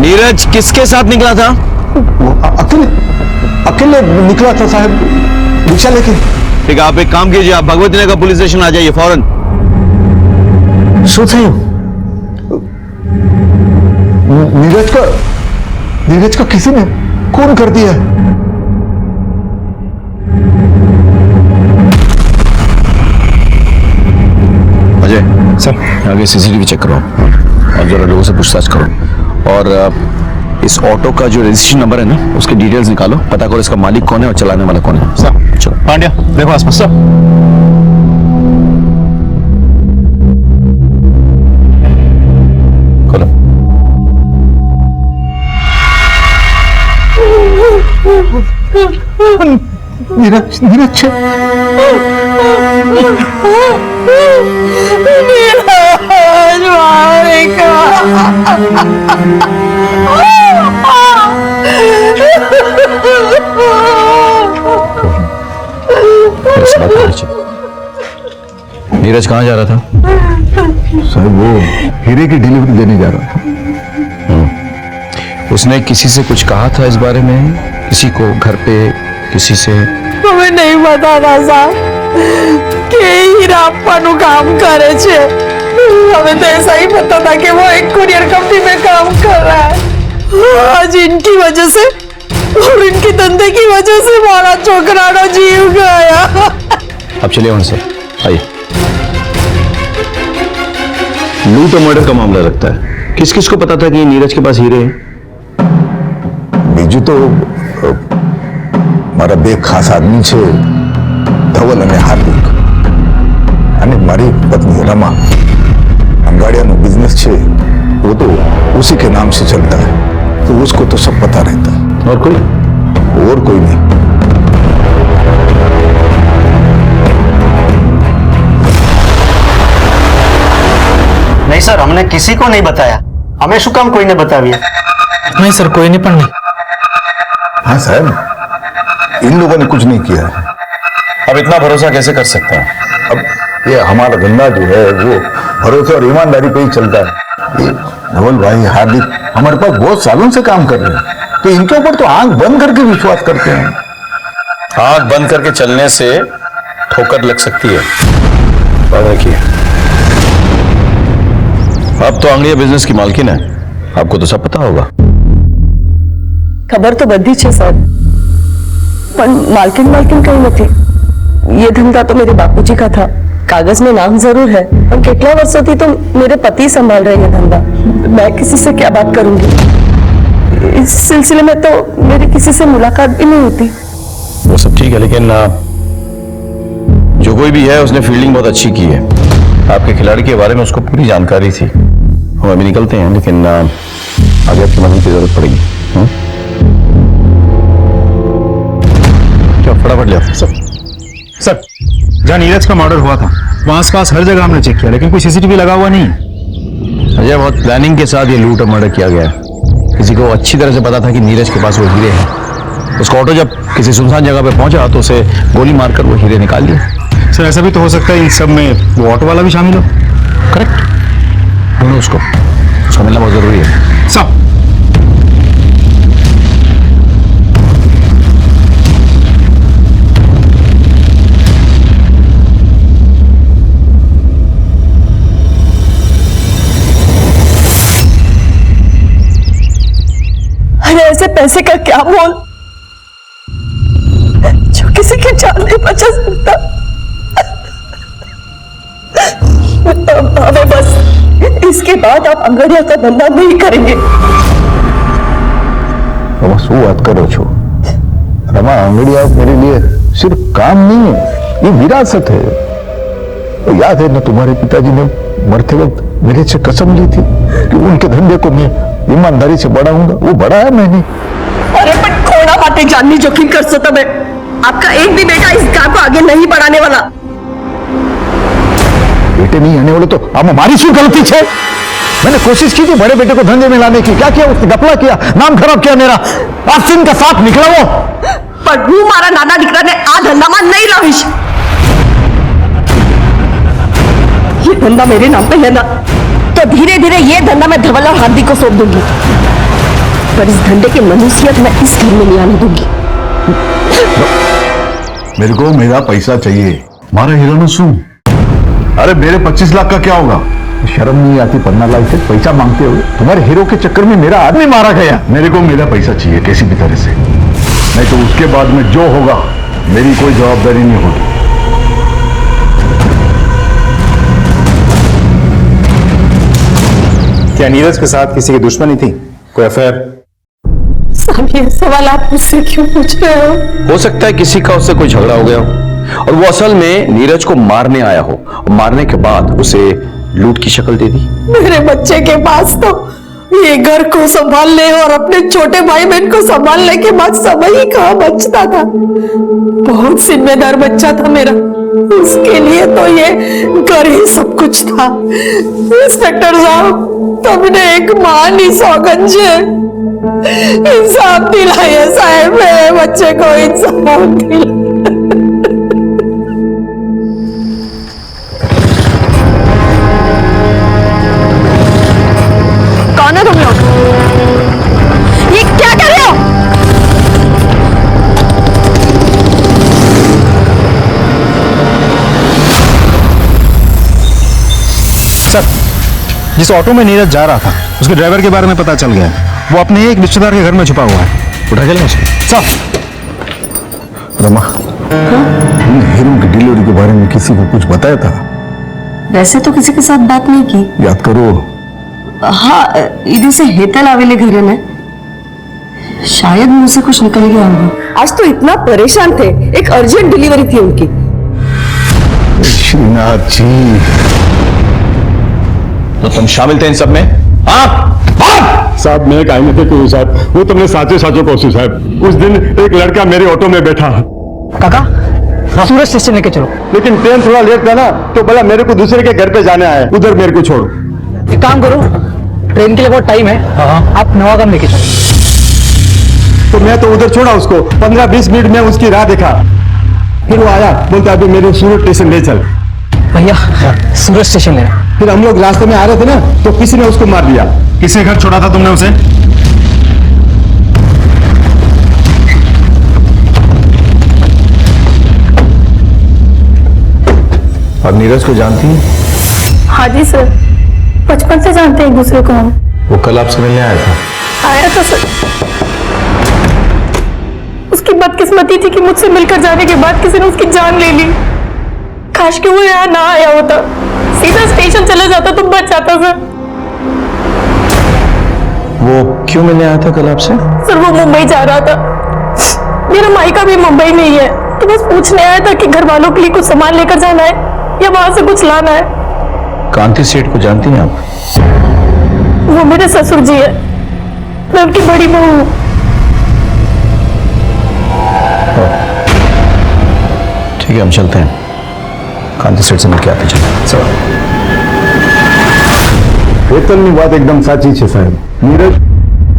K: नीरज किसके साथ निकला था?
L: अकेले निकला था साहब, रिक्शा लेके।
K: ठीक है, आप एक काम कीजिए, आप भगवती नगर पुलिस स्टेशन आ जाइए फौरन।
L: नीरज का किसी ने खून कर दिया।
B: अजय सर, आगे सीसीटीवी चेक करो और जरा लोगों से पूछताछ करो। और इस ऑटो का जो रजिस्ट्रेशन नंबर है ना, उसके डिटेल्स निकालो, पता करो इसका मालिक कौन है और चलाने वाला कौन है। सर चलो।
Q: पांड्या देखो आसपास। सर
B: खोलो।
L: नीरज
B: नीरज कहाँ जा रहा था?
L: साहब वो हीरे की डिलीवरी देने जा रहा था।
B: उसने किसी से कुछ कहा था इस बारे में? किसी को घर पे किसी से?
D: हमें नहीं पता था साहब कि हीराप्पा नु काम करे छे। हमें तो ऐसा ही पता था कि वो एक कुरियर कंपनी में काम कर रहा है। आज इनकी वजह से और इनके धंधे की वजह से हमारा छोकरा का जीव गया।
B: अब चलिए वहां से, आइए। लूट और मर्डर का मामला लगता है। किस किस को पता था कि नीरज के पास हीरे हैं?
L: बीजू तो મારા બે ખાસ આદમી છે, ધવલ અને હાર્દિક, અને મારી પત્ની રમા.
R: ગાડિયાનો બિઝનેસ છે वो तो उसी के नाम से चलता है, तो उसको तो सब पता रहता है। और कोई नहीं।
N: नहीं सर, हमने किसी को नहीं बताया। हमें शू काम कोई ने बताया? नहीं सर, कोई नहीं पण नहीं।
R: हाँ साहब, इन लोगों ने कुछ नहीं किया।
L: अब इतना भरोसा कैसे कर सकता है?
R: अब ये हमारा धंधा जो है वो भरोसे और ईमानदारी पे ही चलता है। ये धवल भाई, हार्दिक हमारे पास बहुत सालों से काम कर रहे हैं, तो इनके ऊपर तो आंख बंद करके विश्वास करते हैं।
L: आंख बंद करके चलने से ठोकर लग सकती है, याद रखिए। अब तो आंगड़िया बिजनेस की मालकिन है, आपको तो सब पता होगा।
D: खबर तो बधी छे साहब, पर मालकिन कहीं नहीं। ये धंधा तो मेरे बापूजी का था। कागज में नाम जरूर है, पर कितने वर्षों थी तो मेरे पति संभाल रहे हैं धंधा। मैं किसी से क्या बात करूंगी? इस सिलसिले में तो मेरी किसी से मुलाकात भी नहीं होती।
L: वो सब ठीक है, लेकिन जो कोई भी है उसने फील्डिंग बहुत अच्छी की है। आपके खिलाड़ी के बारे में उसको पूरी जानकारी थी। हम अभी निकलते हैं, लेकिन आगे आपकी मदद की जरूरत पड़ेगी। क्या फटाफट ले
Q: सर, जहाँ नीरज का मर्डर हुआ था वहां आसपास हर जगह हमने चेक किया, लेकिन कोई सीसीटीवी लगा हुआ नहीं।
L: अजय, बहुत प्लानिंग के साथ ये लूट और मर्डर किया गया है। किसी को अच्छी तरह से पता था कि नीरज के पास वो हीरे हैं। उसका ऑटो जब किसी सुनसान जगह पे पहुंचा तो उसे गोली मारकर वो हीरे निकाल लिए।
Q: सर, ऐसा भी तो हो सकता है इन सब में वो ऑटो वाला भी शामिल हो।
L: करेक्ट, ढूंढो उसको मिलना बहुत जरूरी है।
Q: सब
D: ऐसे पैसे का क्या मोल जो किसी की जान नहीं बचा सकता। हमें बस इसके बाद आप अंगड़िया का धंधा नहीं करेंगे।
R: શું વાત કરો છો रमा? अंगड़िया मेरे लिए सिर्फ काम नहीं है, ये विरासत है। तो याद है ना, तुम्हारे पिताजी ने मरते वक्त मेरे से कसम ली थी कि उनके धंधे को मैं ईमानदारी से बढ़ाऊंगा। वो बढ़ाया मैंने।
D: अरे पर थोड़ा बातें जाननी जोखिम कर सो तब आपका एक भी बेटा इस काम को आगे नहीं बढ़ाने वाला।
R: बेटे नहीं आने वाले तो अब हमारी शू गलती है? मैंने कोशिश की थी बड़े बेटे को धंधे में लाने की। क्या किया उसने? गपला किया, नाम खराब किया मेरा। आस्तीन का साथ निकला वो।
D: पर હું મારા નાના દીકરાને આ ધંધામાં नहीं लाવીશ। ये धंधा मेरे नाम पे है ना, तो धीरे धीरे ये धंधा मैं धवल और हार्दिक को सौंप दूंगी। पर इस धंधे की मनुष्यत मैं इस घर में नहीं आने दूंगी।
R: मेरे को मेरा पैसा चाहिए। मारा हीरो ने सुन। अरे मेरे 25 लाख का क्या होगा? शर्म नहीं आती 15 लाख से पैसा मांगते हुए? तुम्हारे हीरो के चक्कर में मेरा आदमी मारा गया। मेरे को मेरा पैसा चाहिए किसी भी तरह से, नहीं तो उसके बाद में जो होगा मेरी कोई जवाबदारी नहीं होगी।
Q: क्या नीरज के साथ किसी की दुश्मनी थी? कोई अफेयर?
D: साहब, ये सवाल आप मुझसे क्यों पूछ रहे हो?
L: सकता है किसी का उससे कोई झगड़ा हो गया हो और वो असल में नीरज को मारने आया हो, और मारने के बाद उसे लूट की शक्ल दे दी।
D: मेरे बच्चे के पास तो ये घर को संभालने और अपने छोटे भाई बहन को संभालने के बाद समय ही कहाँ बचता था। बहुत जिम्मेदार बच्चा था मेरा, उसके लिए तो ये घर ही सब कुछ था। इंस्पेक्टर साहब, तुमने एक मानी सौगंध है, इंसाफ दिलाइए साहब, मेरे बच्चे को इंसाफ दिलाइए। कौन है तुम लोग? ये क्या कर रहे हो?
Q: सर, जिस ऑटो में नीरज जा रहा था उसके ड्राइवर के बारे में पता चल गया है। वो अपने एक रिश्तेदार के घर में छुपा हुआ है। उठा चलें उसको। सर,
R: रमा, हीरो की डिलीवरी के बारे में किसी को कुछ बताया था?
D: वैसे तो किसी के साथ बात नहीं की।
R: याद करो।
D: हाँ, इधर से हेतल आवेले घरे में, शायद मुंह से कुछ निकल गया होगा। आज तो इतना परेशान थे, एक अर्जेंट डिलीवरी थी उनकी।
R: श्रीनाथ जी,
K: तो तुम शामिल थे इन सब में? हाँ
S: साहब मैं काई नहीं कोई साहब, वो तुमने साचे साचो कहूँ साहब। उस दिन एक लड़का मेरे ऑटो में बैठा।
N: काका सूरज स्टेशन लेके चलो।
S: लेकिन ट्रेन थोड़ा लेट था ना, तो बोला मेरे को दूसरे के घर पे जाना है, उधर मेरे को छोड़ो।
N: एक काम करो, ट्रेन के लिए बहुत टाइम है, आप नवागाम लेके चलो।
S: तो मैं तो उधर छोड़ा उसको, 15-20 मिनट में उसकी राह देखा, फिर वो आया, बोलता अभी मेरे सूरत स्टेशन ले चल।
N: भैया सूरज स्टेशन लेना।
S: फिर हम लोग रास्ते में आ रहे थे ना, तो किसी ने उसको मार दिया।
Q: किसके घर छोड़ा था तुमने उसे?
K: और नीरज को जानती है?
O: हाँ जी सर, बचपन से जानते हैं एक दूसरे को हम।
K: वो कल आपसे मिलने आया था?
O: आया था सर। उसकी बदकिस्मती थी कि मुझसे मिलकर जाने के बाद किसी ने उसकी जान ले ली। काश कि वो यहाँ ना आया होता, सीधा स्टेशन चला जाता तो बच जाता सर।
K: वो क्यों मिलने आया था कल आपसे?
O: सर वो मुंबई जा रहा था, मेरा मायका भी मुंबई में ही है, तो बस पूछने आया था कि घर वालों के लिए कुछ सामान लेकर जाना है या वहां से कुछ लाना है।
K: कांति सेठ को जानती हैं आप?
O: वो मेरे ससुर जी है, मैं उनकी बड़ी बहू हूँ।
K: ठीक है, हम चलते हैं, कांति सेठ से मिलकर आते चलो।
S: हेतलની વાત एकदम साची है साहब। नीरज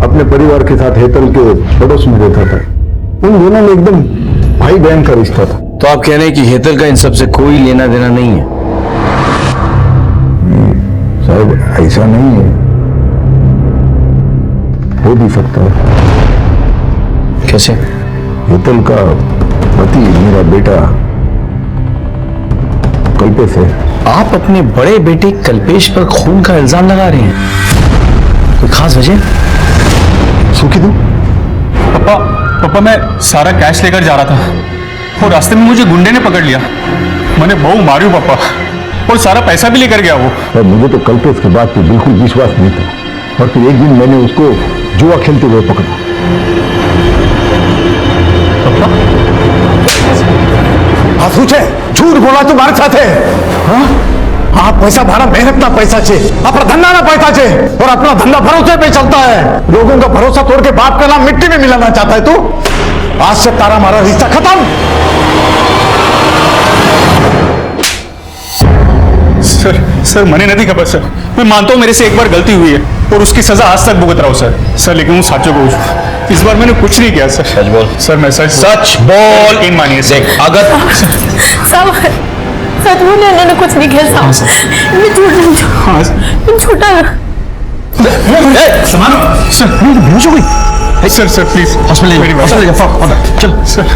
S: अपने परिवार के साथ हेतल के पड़ोस में रहता था, उन दोनों में एकदम भाई बहन का रिश्ता था।
K: तो आप कह रहे हैं कि हेतल का इन सब से कोई लेना देना नहीं है?
S: साहब ऐसा नहीं है, हो भी सकता है।
K: कैसे?
S: हेतल का पति मेरा बेटा कल्पेश है।
K: आप अपने बड़े बेटे कल्पेश पर खून का इल्जाम लगा रहे हैं, कोई खास वजह?
S: सुखी तू?
Q: पापा मैं सारा कैश लेकर जा रहा था और रास्ते में मुझे गुंडे ने पकड़ लिया, मैंने बहु मारी पापा, और सारा पैसा भी लेकर गया वो।
S: और मुझे तो कल्पेश की बात पे बिल्कुल विश्वास नहीं था, और फिर एक दिन मैंने उसको जुआ खेलते हुए पकड़ा। झूठ बोला तुम्हारे साथ है। हाँ पैसा भाड़ा मेहनत ना पैसा छे, अपना धंधा ना पैसा छे, और अपना धंधा भरोसे पे चलता है। लोगों का भरोसा तोड़ के बाप का नाम मिट्टी में मिलाना चाहता है तू। आज से तारा हमारा रिश्ता खत्म।
Q: सर मैंने नहीं खबर सर, मैं मानता हूँ मेरे से एक बार गलती हुई है और उसकी सजा आज तक भुगत रहा हूँ सर, लेकिन वो साचो को इस बार मैंने कुछ नहीं किया सर।
K: सच बोल
Q: सर, मैं सच
K: बोल।
Q: इन मानिए
K: देख अगर
O: सब सच बोले, मैंने कुछ नहीं किया साहब, मैं झूठा
Q: समानो सर, बेहोश हो गई। सर प्लीज हॉस्पिटल चल सर।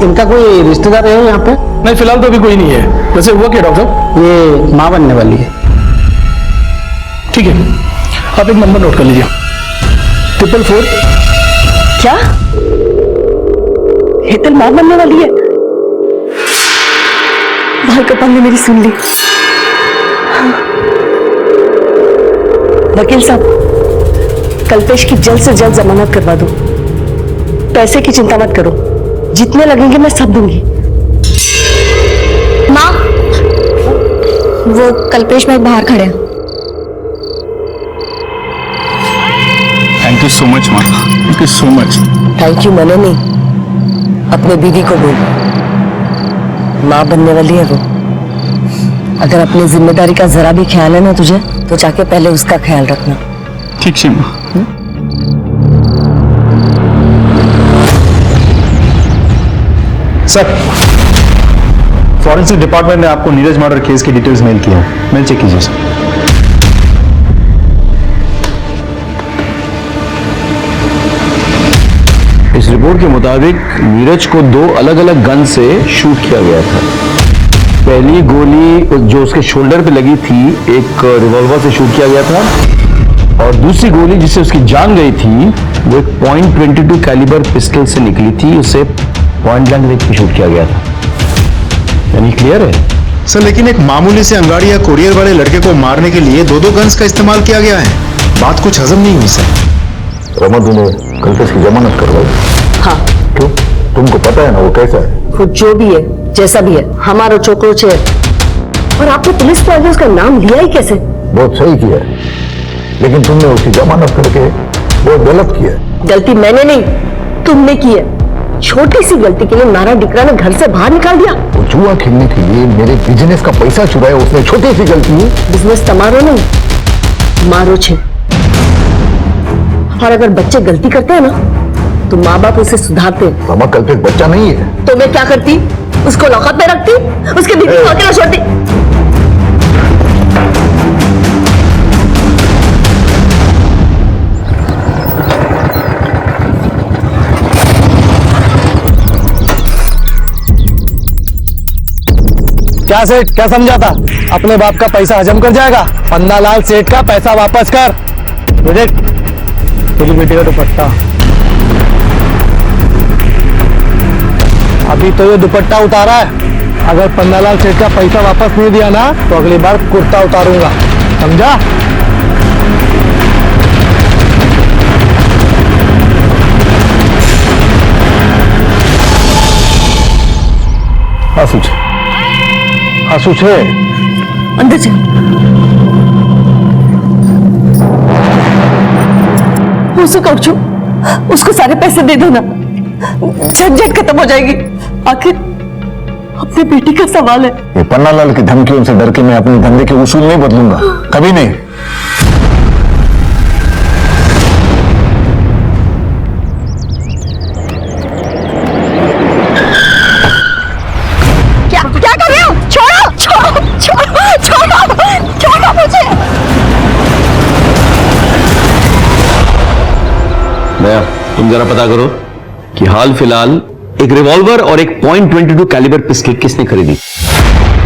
N: इनका कोई रिश्तेदार है यहाँ पे?
J: नहीं, फिलहाल तो अभी कोई नहीं है। वैसे हुआ क्या डॉक्टर?
N: ये माँ बनने वाली है।
J: ठीक है, आप एक नंबर नोट कर लीजिए, 444।
O: क्या हेतल माँ बनने वाली है? भाई कपाल ने मेरी सुन ली। वकील साहब, कल्पेश की जल्द से जल्द जमानत करवा दो। पैसे की चिंता मत करो, जितने लगेंगे मैं सब दूंगी।
P: माँ, वो कल्पेश भाई बाहर खड़े हैं।
Q: थैंक यू सो मच माँ, thank you so much.
D: Thank you मैंने नहीं, अपने बीवी को बोल, माँ बनने वाली है वो। अगर अपनी जिम्मेदारी का जरा भी ख्याल है ना तुझे, तो जाके पहले उसका ख्याल रखना।
Q: ठीक है माँ।
K: सर, फॉरेंसिक डिपार्टमेंट ने आपको नीरज मर्डर केस की डिटेल्स मेल की है, मेल चेक कीजिए सर। इस रिपोर्ट के मुताबिक नीरज को 2 अलग अलग गन से शूट किया गया था। पहली गोली जो उसके शोल्डर पे लगी थी, एक रिवॉल्वर से शूट किया गया था, और दूसरी गोली जिससे उसकी जान गई थी वो एक .22 कैलिबर पिस्टल से निकली थी, उसे पॉइंट ब्लैंक रेंज पे शूट किया गया था। यानी क्लियर है
Q: सर, लेकिन एक मामूली से अंगाड़ी या कुरियर वाले लड़के को मारने के लिए 2 गन्स का इस्तेमाल किया गया है। बात कुछ हजम नहीं हुई सर।
S: रमा ने कल्पेश की जमानत करवाई?
D: हाँ।
S: क्यों? तुमको पता है ना वो कैसा है?
D: वो जो भी है,
H: जैसा भी है हमारा छोकरो छे। और आपने पुलिस को आगे उसका नाम लिया ही कैसे?
R: बहुत सही किया है, लेकिन तुमने उसकी जमानत करके बहुत गलत किया है।
H: गलती मैंने नहीं, तुमने की है। छोटी सी गलती के लिए नारा डिकरा ने घर से बाहर निकाल दिया।
R: वो जुआ खेलने के लिए मेरे बिजनेस का पैसा चुराया उसने, छोटी सी गलती है।
H: बिजनेस तुम्हारो नहीं, मारो छे। और अगर बच्चे गलती करते हैं ना तो माँ बाप उसे सुधारते हैं।
R: मामा कल पे बच्चा नहीं है
H: तो मैं क्या करती? उसको लॉकअप में रखती, उसके बीवी को अकेला छोड़ती।
S: क्या सेठ, क्या समझा था? अपने बाप का पैसा हजम कर जाएगा? पन्नालाल सेठ का पैसा वापस कर। तेरी बेटी का दुपट्टा, अभी तो ये दुपट्टा उतारा है। अगर पन्नालाल सेठ का पैसा वापस नहीं दिया ना तो अगली बार कुर्ता उतारूंगा, समझा? हाँ सूझे
H: अंदर चल। उसे कौचू, उसको सारे पैसे दे दो ना, झंझट खत्म हो जाएगी। आखिर अपनी बेटी का सवाल है।
R: ये पन्नालाल की धमकियों से डर के मैं अपने धंधे के उसूल नहीं बदलूंगा, कभी नहीं।
H: क्या कर रहे हो? छोड़ो छोड़ो छोड़ो छोड़ो छोड़ो मुझे।
B: दया, तुम जरा पता करो कि हाल फिलहाल एक रिवॉल्वर और एक .22 कैलिबर पिस्टल किसने खरीदी।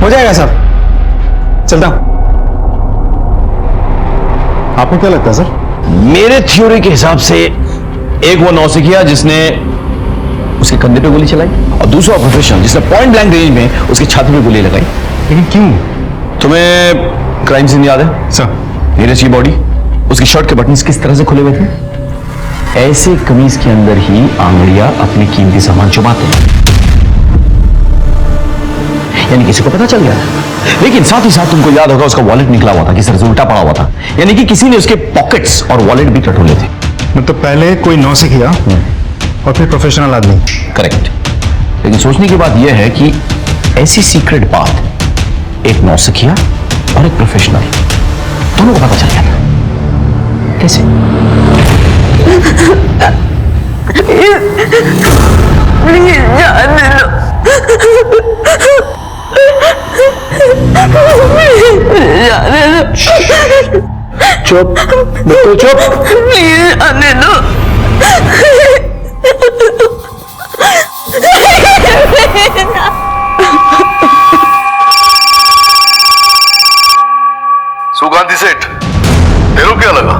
Q: हो जाएगा साहब, चलता हूं। आपको क्या लगता है सर?
B: मेरे थ्योरी के हिसाब से एक वो नौसिखिया जिसने उसके कंधे पे गोली चलाई और दूसरा प्रोफेशनल जिसने पॉइंट ब्लैंक रेंज में उसकी छाती पे गोली लगाई।
Q: लेकिन क्यों?
B: तुम्हें क्राइम सीन याद है
Q: सर?
B: नीरज की बॉडी, उसकी शर्ट के बटन्स किस तरह से खुले हुए थे? ऐसे कमीज के अंदर ही आंगड़ियां अपने कीमती सामान छुपाते हैं, यानी किसी को पता चल गया। लेकिन साथ ही साथ तुमको याद होगा उसका वॉलेट निकला हुआ था, किस तरह से उल्टा पड़ा हुआ था, यानी कि किसी ने उसके पॉकेट्स और वॉलेट भी टटोले थे।
Q: मतलब पहले कोई नौसिखिया और फिर प्रोफेशनल आदमी।
B: करेक्ट। लेकिन सोचने की बात यह है कि ऐसी सीक्रेट बात एक नौसिखिया और एक प्रोफेशनल दोनों को पता चल गया था। कैसे? चुप बिल्कुल चुप।
H: प्लीज आने दो।
L: सुगंधी सेठ, तेरे क्या लगा?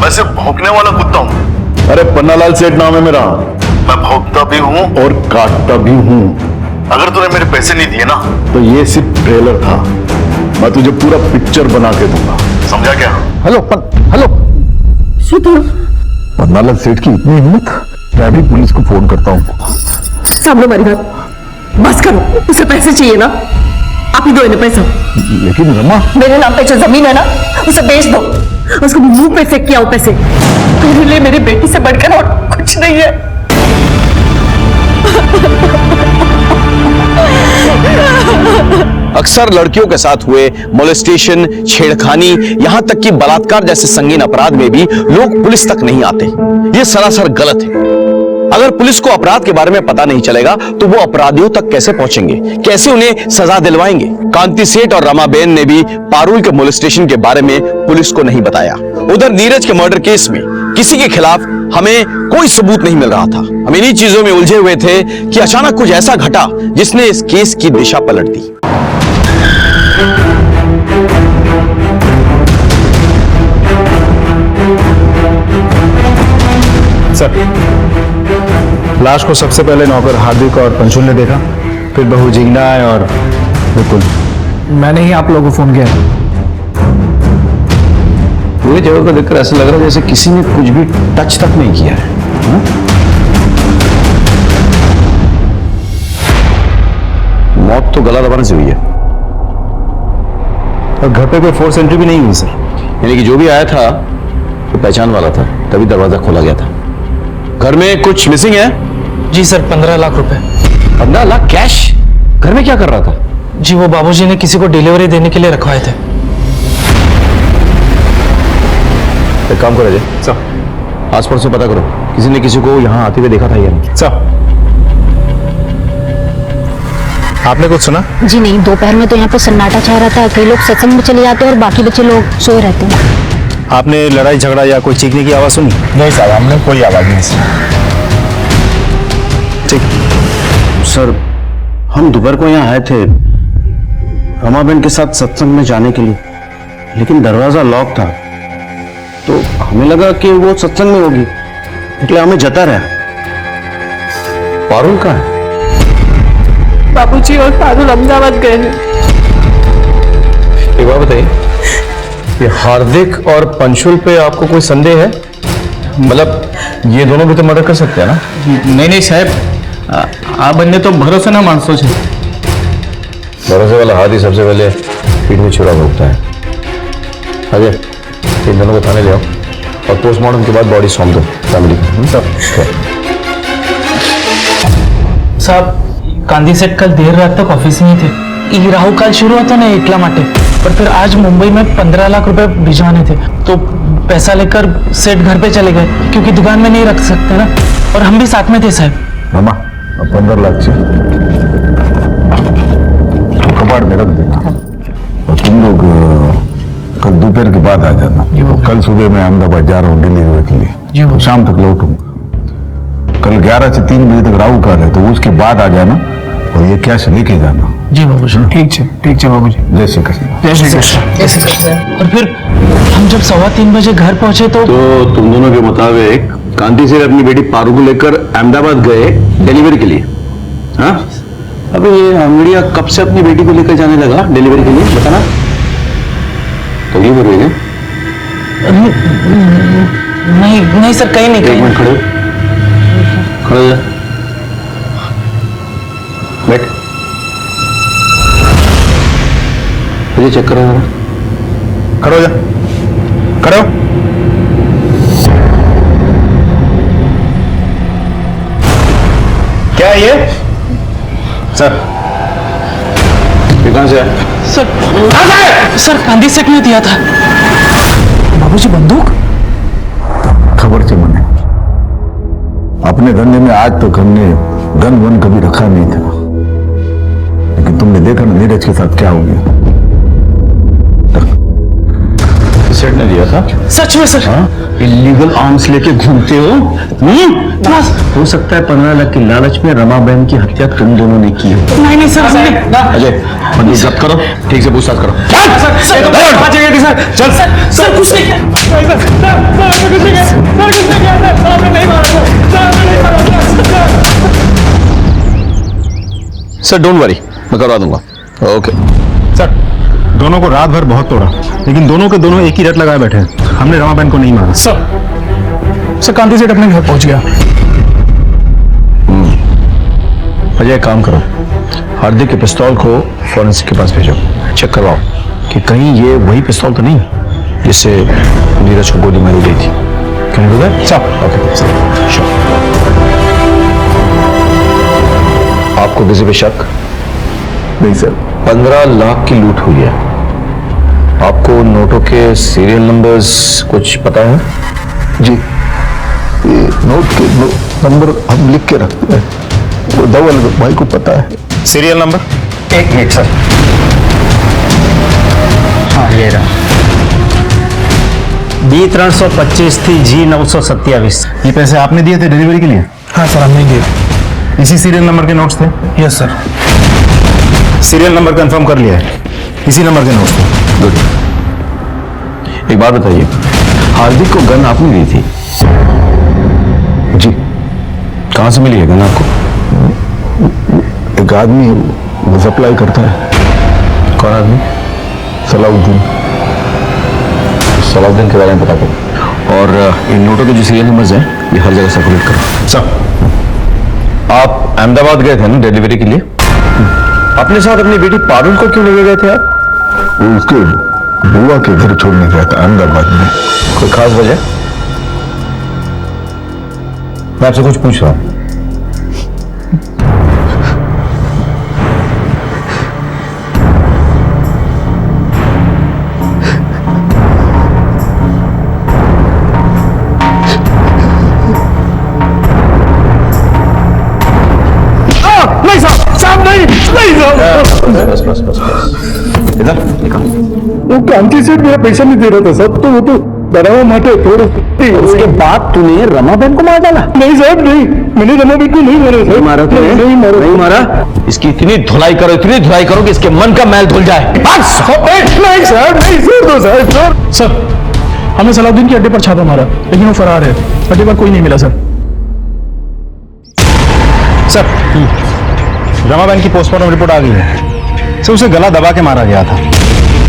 L: मैं सिर्फ भौंकने वाला कुत्ता हूँ।
R: अरे पन्नालाल सेठ नाम है मेरा।
L: मैं भौंकता भी हूँ
R: और काटता भी हूँ।
L: अगर तूने मेरे पैसे नहीं दिए ना
R: तो ये सिर्फ ट्रेलर था, मैं तुझे पूरा पिक्चर बना के दूंगा,
L: समझा क्या?
R: हेलो हेलो पन्नालाल सेठ की इतनी हिम्मत, मैं भी पुलिस को फोन करता हूँ।
H: सामने हमारी बात बस करो, उसे पैसे चाहिए ना, आप ही दो इन्हें पैसा।
R: लेकिन रमा,
H: मेरे नाम पे जो जमीन है ना उसे बेच दो, उसको मुंह पे फेंक के आओ पैसे। मेरे लिए मेरी बेटी से बढ़कर और कुछ नहीं है।
B: अक्सर लड़कियों के साथ हुए मोलेस्टेशन, छेड़खानी, यहां तक कि बलात्कार जैसे संगीन अपराध में भी लोग पुलिस तक नहीं आते। यह सरासर गलत है। अगर पुलिस को अपराध के बारे में पता नहीं चलेगा तो वो अपराधियों तक कैसे पहुंचेंगे, कैसे उन्हें सजा दिलवाएंगे? कांति सेठ और रमाबेन ने भी पारुल के मोलेस्टेशन के बारे में पुलिस को नहीं बताया। उधर नीरज के मर्डर केस में किसी के खिलाफ हमें कोई सबूत नहीं मिल रहा था। हम इन्हीं चीजों में उलझे हुए थे कि अचानक कुछ ऐसा घटा जिसने इस केस की दिशा पलट दी।
Q: सर, लाश को सबसे पहले नौकर हार्दिक और पंशुल ने देखा, फिर बहू जिग्ना और विपुल। मैंने ही आप लोगों को फोन किया।
B: पूरी जगह को देखकर ऐसा लग रहा है जैसे किसी ने कुछ भी टच तक नहीं किया है। तो गला दबाने से हुई है।
K: और घर पे कोई फोर्स एंट्री भी नहीं हुई सर।
B: यानी कि जो भी आया था वो पहचान वाला था, तभी दरवाजा खोला गया था। घर में कुछ मिसिंग है?
N: जी सर, 15 लाख रुपए।
B: 15 लाख कैश घर में क्या कर रहा था?
N: जी वो बाबूजी ने किसी को डिलीवरी देने के लिए रखवाए थे।
B: एक काम करो अजय, सर आस पड़ोस से पता करो किसी ने किसी को यहाँ आते हुए देखा था या नहीं।
K: सर आपने कुछ सुना?
H: जी नहीं, दोपहर में तो यहाँ पे सन्नाटा छा रहा था। कई लोग सत्संग में चले जाते हैं और बाकी बच्चे लोग सोए रहते हैं।
K: आपने लड़ाई झगड़ा या कोई चीखने की आवाज सुनी?
Q: नहीं साहब, हमने कोई आवाज नहीं सुनी।
B: ठीक सर, हम दोपहर को यहाँ आए थे रमाबेन के साथ सत्संग में जाने के लिए, लेकिन दरवाजा लॉक था तो हमें लगा कि वो सत्संग में होगी, इसलिए हमें जता रहा। पारुल कहाँ है?
F: बाबूजी और पारुल अहमदाबाद गए हैं।
K: एक बात बताइए, ये हार्दिक और पंशुल पे आपको कोई संदेह है? मतलब ये दोनों भी तो मर्डर कर सकते हैं ना?
N: नहीं साहब, आप बंदे तो भरोसा ना मानसो छे।
B: भरोसे वाला हाथ ही सबसे पहले पीठ में छुरा भोगता है। अजय इन दोनों को थाने ले आओ और पोस्टमार्टम के बाद बॉडी सौंप दो फैमिली को।
N: साहब गांधी सेठ कल देर रात तक ऑफिस में ही थे। ये राहु काल शुरू होता ना इटला माटे, पर फिर आज मुंबई में 15 लाख रुपए भिजवाने थे तो पैसा लेकर सेठ घर पे चले गए क्योंकि दुकान में नहीं रख सकते ना, और हम भी साथ में थे साहब।
R: मामा 15 लाख से कबाड़ में रख देना और तुम लोग कल दोपहर के बाद आ जाना। कल सुबह मैं अहमदाबाद जा रहा हूँ डिलीवरी के लिए, तो शाम तक लौटूंगा। कल 11 से 3 बजे तक राहु काल है, तो उसके बाद आ जाना और ये कैश लेके जाना।
N: जी बाबूजी। ठीक है बाबूजी।
R: जय श्री कृष्ण।
N: जय श्री कृष्ण। और फिर हम जब 2:15 बजे घर पहुंचे तो
B: तुम दोनों के मुताबिक कांति से अपनी बेटी पारू को लेकर अहमदाबाद गए डिलीवरी के लिए। हाँ, अबे ये अंगड़िया कब से अपनी बेटी को लेकर जाने लगा डिलीवरी के लिए, बताना। तो ये बोल रही है?
N: नहीं सर, कहीं नहीं।
B: एक मिनट खड़े हो जा, बैठ। मुझे चेक करो जरा।
K: खड़े हो जा, खड़े हो। क्या है ये? सर
B: ये कहां से है?
N: सर गांधी सेठ ने दिया था। बाबूजी बंदूक?
R: खबर से मने अपने धंधे में आज तक हमने गन वन कभी रखा नहीं था, लेकिन तुमने देखा ना नीरज के साथ क्या हो गया।
B: सेठ ने दिया था?
N: सच में सर?
B: इलीगल आर्म्स लेके घूमते हो? हो सकता है 15 लाख की लालच में रमाबेन की हत्या तुम दोनों ने की हो।
N: नहीं सर,
B: अजय बंदूक जब्त करो, ठीक से पूछताछ करो।
N: सर कुछ नहीं।
B: सर डोंट वरी, मैं करवा दूंगा। ओके
K: सर, दोनों को रात भर बहुत तोड़ा, लेकिन दोनों के दोनों एक ही रट लगाए बैठे हैं। हमने रमाबेन को नहीं मारा।
N: सर कांति सेठ अपने घर पहुंच गया।
B: अजय काम करो, हार्दिक के पिस्तौल को फॉरेंसिक के पास भेजो, चेक करवाओ कि कहीं ये वही पिस्तौल तो नहीं जिससे नीरज को गोली मारी गई थी। Can you do that? Okay sure. आपको किसी पे शक?
R: नहीं सर।
B: 15 लाख की लूट हुई है। आपको नोटों के सीरियल नंबर्स कुछ पता है?
R: जी, ये नोट के नंबर हम लिख के रखते हैं, वो धवल भाई को पता है।
K: Serial number?
N: 1 minute sir. हाँ ये रहा। B325 थी G927।
K: ये पैसे आपने दिए थे डिलीवरी के लिए?
N: हाँ सर, हमने दिए।
K: इसी सीरियल नंबर के नोट्स थे?
N: Yes sir.
K: Serial number confirm कर लिया है, इसी नंबर के नोट्स थे।
B: गुड। एक बात बताइए, हार्दिक को गन आपने दी थी?
R: जी।
B: कहां से मिली है गन आपको?
R: एक आदमी वो सप्लाई करता है।
B: कौन आदमी?
R: सलाउद्दीन।
B: सलाउद्दीन के बारे में पता करो, और इन नोटों के जो सीरियल नंबर्स हैं ये हर जगह सर्कुलेट करो।
K: सर
B: आप अहमदाबाद गए थे ना डिलीवरी के लिए?
K: अपने साथ अपनी बेटी पारुल को क्यों लेके गए थे आप?
R: वो उसके बुआ के घर छोड़ने गया था अहमदाबाद में।
K: कोई खास वजह?
R: मैं आपसे कुछ पूछ रहा हूं।
J: नहीं साहब, साहब नहीं साहब।
K: बस बस बस बस इधर निकाल।
J: वो कांति सेठ मेरा पैसा नहीं दे रहा था साहब, तो वो तो डरावा माटे थोड़ा।
K: उसके बाद तूने रमाबेन को मार डाला?
J: नहीं साहब नहीं, मैंने रमाबेन को नहीं मारा।
K: नहीं मारा तूने? नहीं मारा। इसकी इतनी धुलाई करो कि इसके मन का मैल धुल जाए।
J: बस नहीं साहब, नहीं सर। सर हमने सलाउद्दीन के अड्डे पर छापा मारा, लेकिन वो फरार है। अड्डे पर कोई नहीं मिला सर।
Q: सर रमाबेन की पोस्टमार्टम रिपोर्ट आ गई है। सर उसे गला दबा के मारा गया था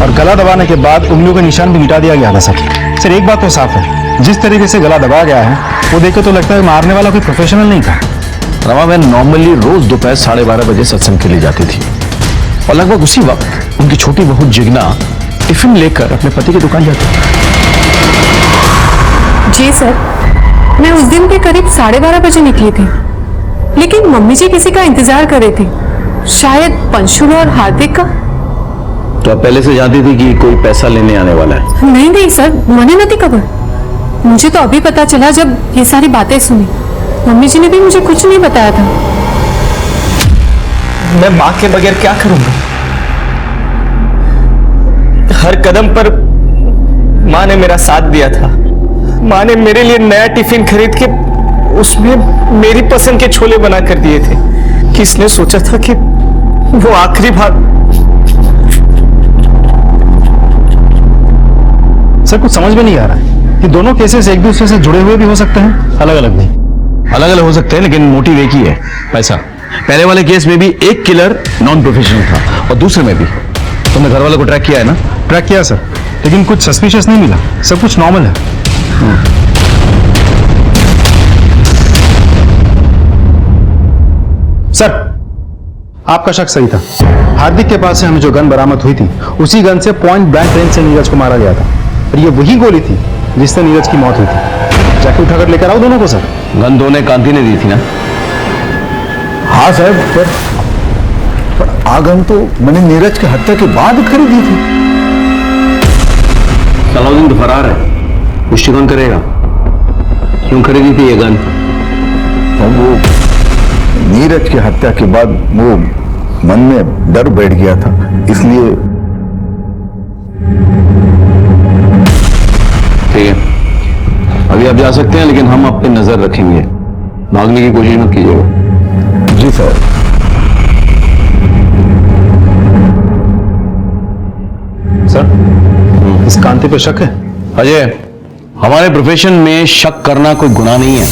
Q: और गला दबाने के बाद उंगलियों के निशान भी मिटा दिया गया था। सर एक बात तो साफ है, जिस तरीके से गला दबाया गया है वो देख के तो लगता है मारने वाला कोई प्रोफेशनल नहीं था।
K: रमाबेन नॉर्मली रोज दोपहर 12:30 बजे सत्संग के लिए जाती थी और लगभग उसी वक्त उनकी छोटी बहू जिग्ना टिफिन लेकर अपने पति की दुकान जाती थी।
O: जी सर, मैं उस दिन के करीब 12:30 बजे निकली थी, लेकिन मम्मी जी किसी का इंतजार कर रही थी, शायद पंशुल और हार्दिक का।
K: तो आप पहले से जानती थी कि कोई पैसा लेने आने वाला है?
O: नहीं सर, मैंने नहीं खबर। मुझे तो अभी पता चला जब ये सारी बातें सुनी। मम्मी जी ने भी मुझे कुछ नहीं बताया था।
C: मैं माँ के बगैर क्या करूंगा? हर कदम पर माँ ने मेरा साथ दिया था। माँ ने मेरे लिए नया टिफिन खरीद के उसमें मेरी पसंद के छोले बना कर दिए थे। किसने सोचा था कि वो आखिरी बार।
Q: सर कुछ समझ में नहीं आ रहा है कि दोनों केसेस एक दूसरे से जुड़े हुए भी हो सकते हैं, अलग अलग नहीं।
K: अलग अलग हो सकते हैं लेकिन मोटिव एक ही है, पैसा। पहले वाले केस में भी एक किलर नॉन प्रोफेशनल था और दूसरे में भी। तुमने घर वालों को ट्रैक किया है ना?
Q: ट्रैक किया सर, लेकिन कुछ सस्पिशियस नहीं मिला, सब कुछ नॉर्मल है। सर आपका शक सही था। हार्दिक के पास से हमें जो गन बरामद हुई थी उसी गन से पॉइंट ब्लैंक रेंज से नीरज को मारा गया था और ये वही गोली थी जिससे नीरज की मौत हुई थी। जाके उठाकर लेकर आओ दोनों को। सर
K: गन दोनों कांति ने दी थी ना?
R: हाँ साहब, पर आगन तो मैंने नीरज की हत्या के बाद खरीदी थी।
K: सलाउद्दीन तो फरार है, पुष्टि कौन करेगा? क्यों खरीदी थी ये गन?
R: और वो नीरज की हत्या के बाद वो मन में डर बैठ गया था, इसलिए।
K: ठीक है, अभी आप जा सकते हैं, लेकिन हम आप पे नजर रखेंगे। भागने की कोशिश मत कीजिएगा।
R: जी सर।
Q: सर इस कांति पे शक है?
K: अजय, हमारे प्रोफेशन में शक करना कोई गुनाह नहीं है,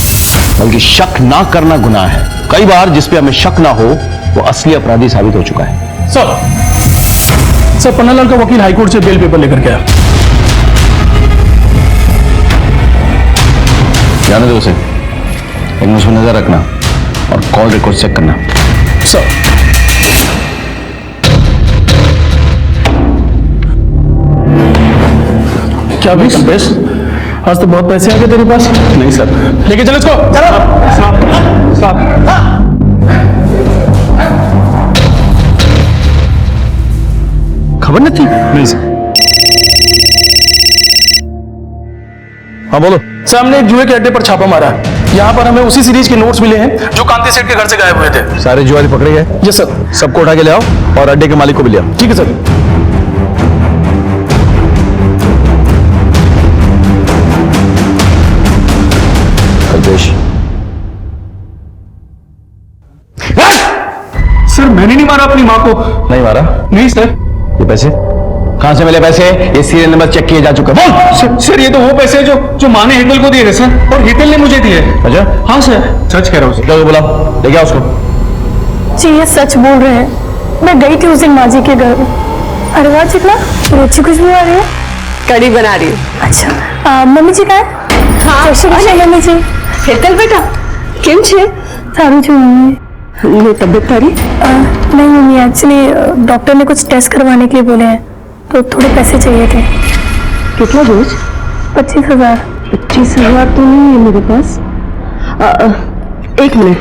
K: बल्कि शक ना करना गुनाह है। कई बार जिस पे हमें शक ना हो वो असली अपराधी साबित हो चुका है।
J: सर पन्नालाल का वकील हाईकोर्ट से बेल पेपर लेकर गया।
K: जाने दो उसे, लेकिन उसमें नजर रखना और कॉल रिकॉर्ड चेक करना।
J: सर क्या भाई कल्पेश, आज तो बहुत पैसे आ गए तेरे पास।
K: नहीं सर।
J: लेके चलो इसको।
Q: खबर नहीं थी? नहीं सर। हाँ बोलो।
J: सर हमने एक जुए के अड्डे पर छापा मारा। यहाँ पर हमें उसी सीरीज के नोट्स मिले हैं जो कांति सेठ के घर से गायब हुए थे।
Q: सारे जुआरी पकड़े गए?
J: Yes sir.
Q: सबको उठा के ले आओ और अड्डे के मालिक को भी ले आओ।
J: ठीक है सर।
K: कल्पेश।
J: सर मैंने नहीं मारा अपनी माँ को।
K: नहीं मारा?
J: नहीं सर।
K: ये पैसे कहां से मिले? पैसे ये सीरियल नंबर चेक किए जा चुके हैं।
J: सर ये तो वो पैसे जो माँ ने हितल को दिए थे सर, और हितल ने मुझे दिए।
K: अच्छा?
J: हाँ सर, सच कह रहा हूँ।
K: जाओ बुलाओ, लेके आओ उसको।
O: जी ये सच बोल रहे हैं। मैं गई थी उस दिन माँ जी के घर में। अरे वाह चिकना, अच्छी खुशबू आ रही है।
D: कड़ी बना रही हूँ।
O: अच्छा मम्मी जी का है? हाँ मम्मी जी।
D: हितल बेटा केम छे?
O: सारू छे मम्मी।
D: नहीं तबीयत तारी?
O: नहीं मम्मी, एक्चुअली डॉक्टर ने कुछ टेस्ट करवाने के लिए बोले हैं, तो थोड़े पैसे चाहिए थे।
D: कितना रोज?
O: 25,000।
D: 25,000 तो नहीं है मेरे पास। एक मिनट,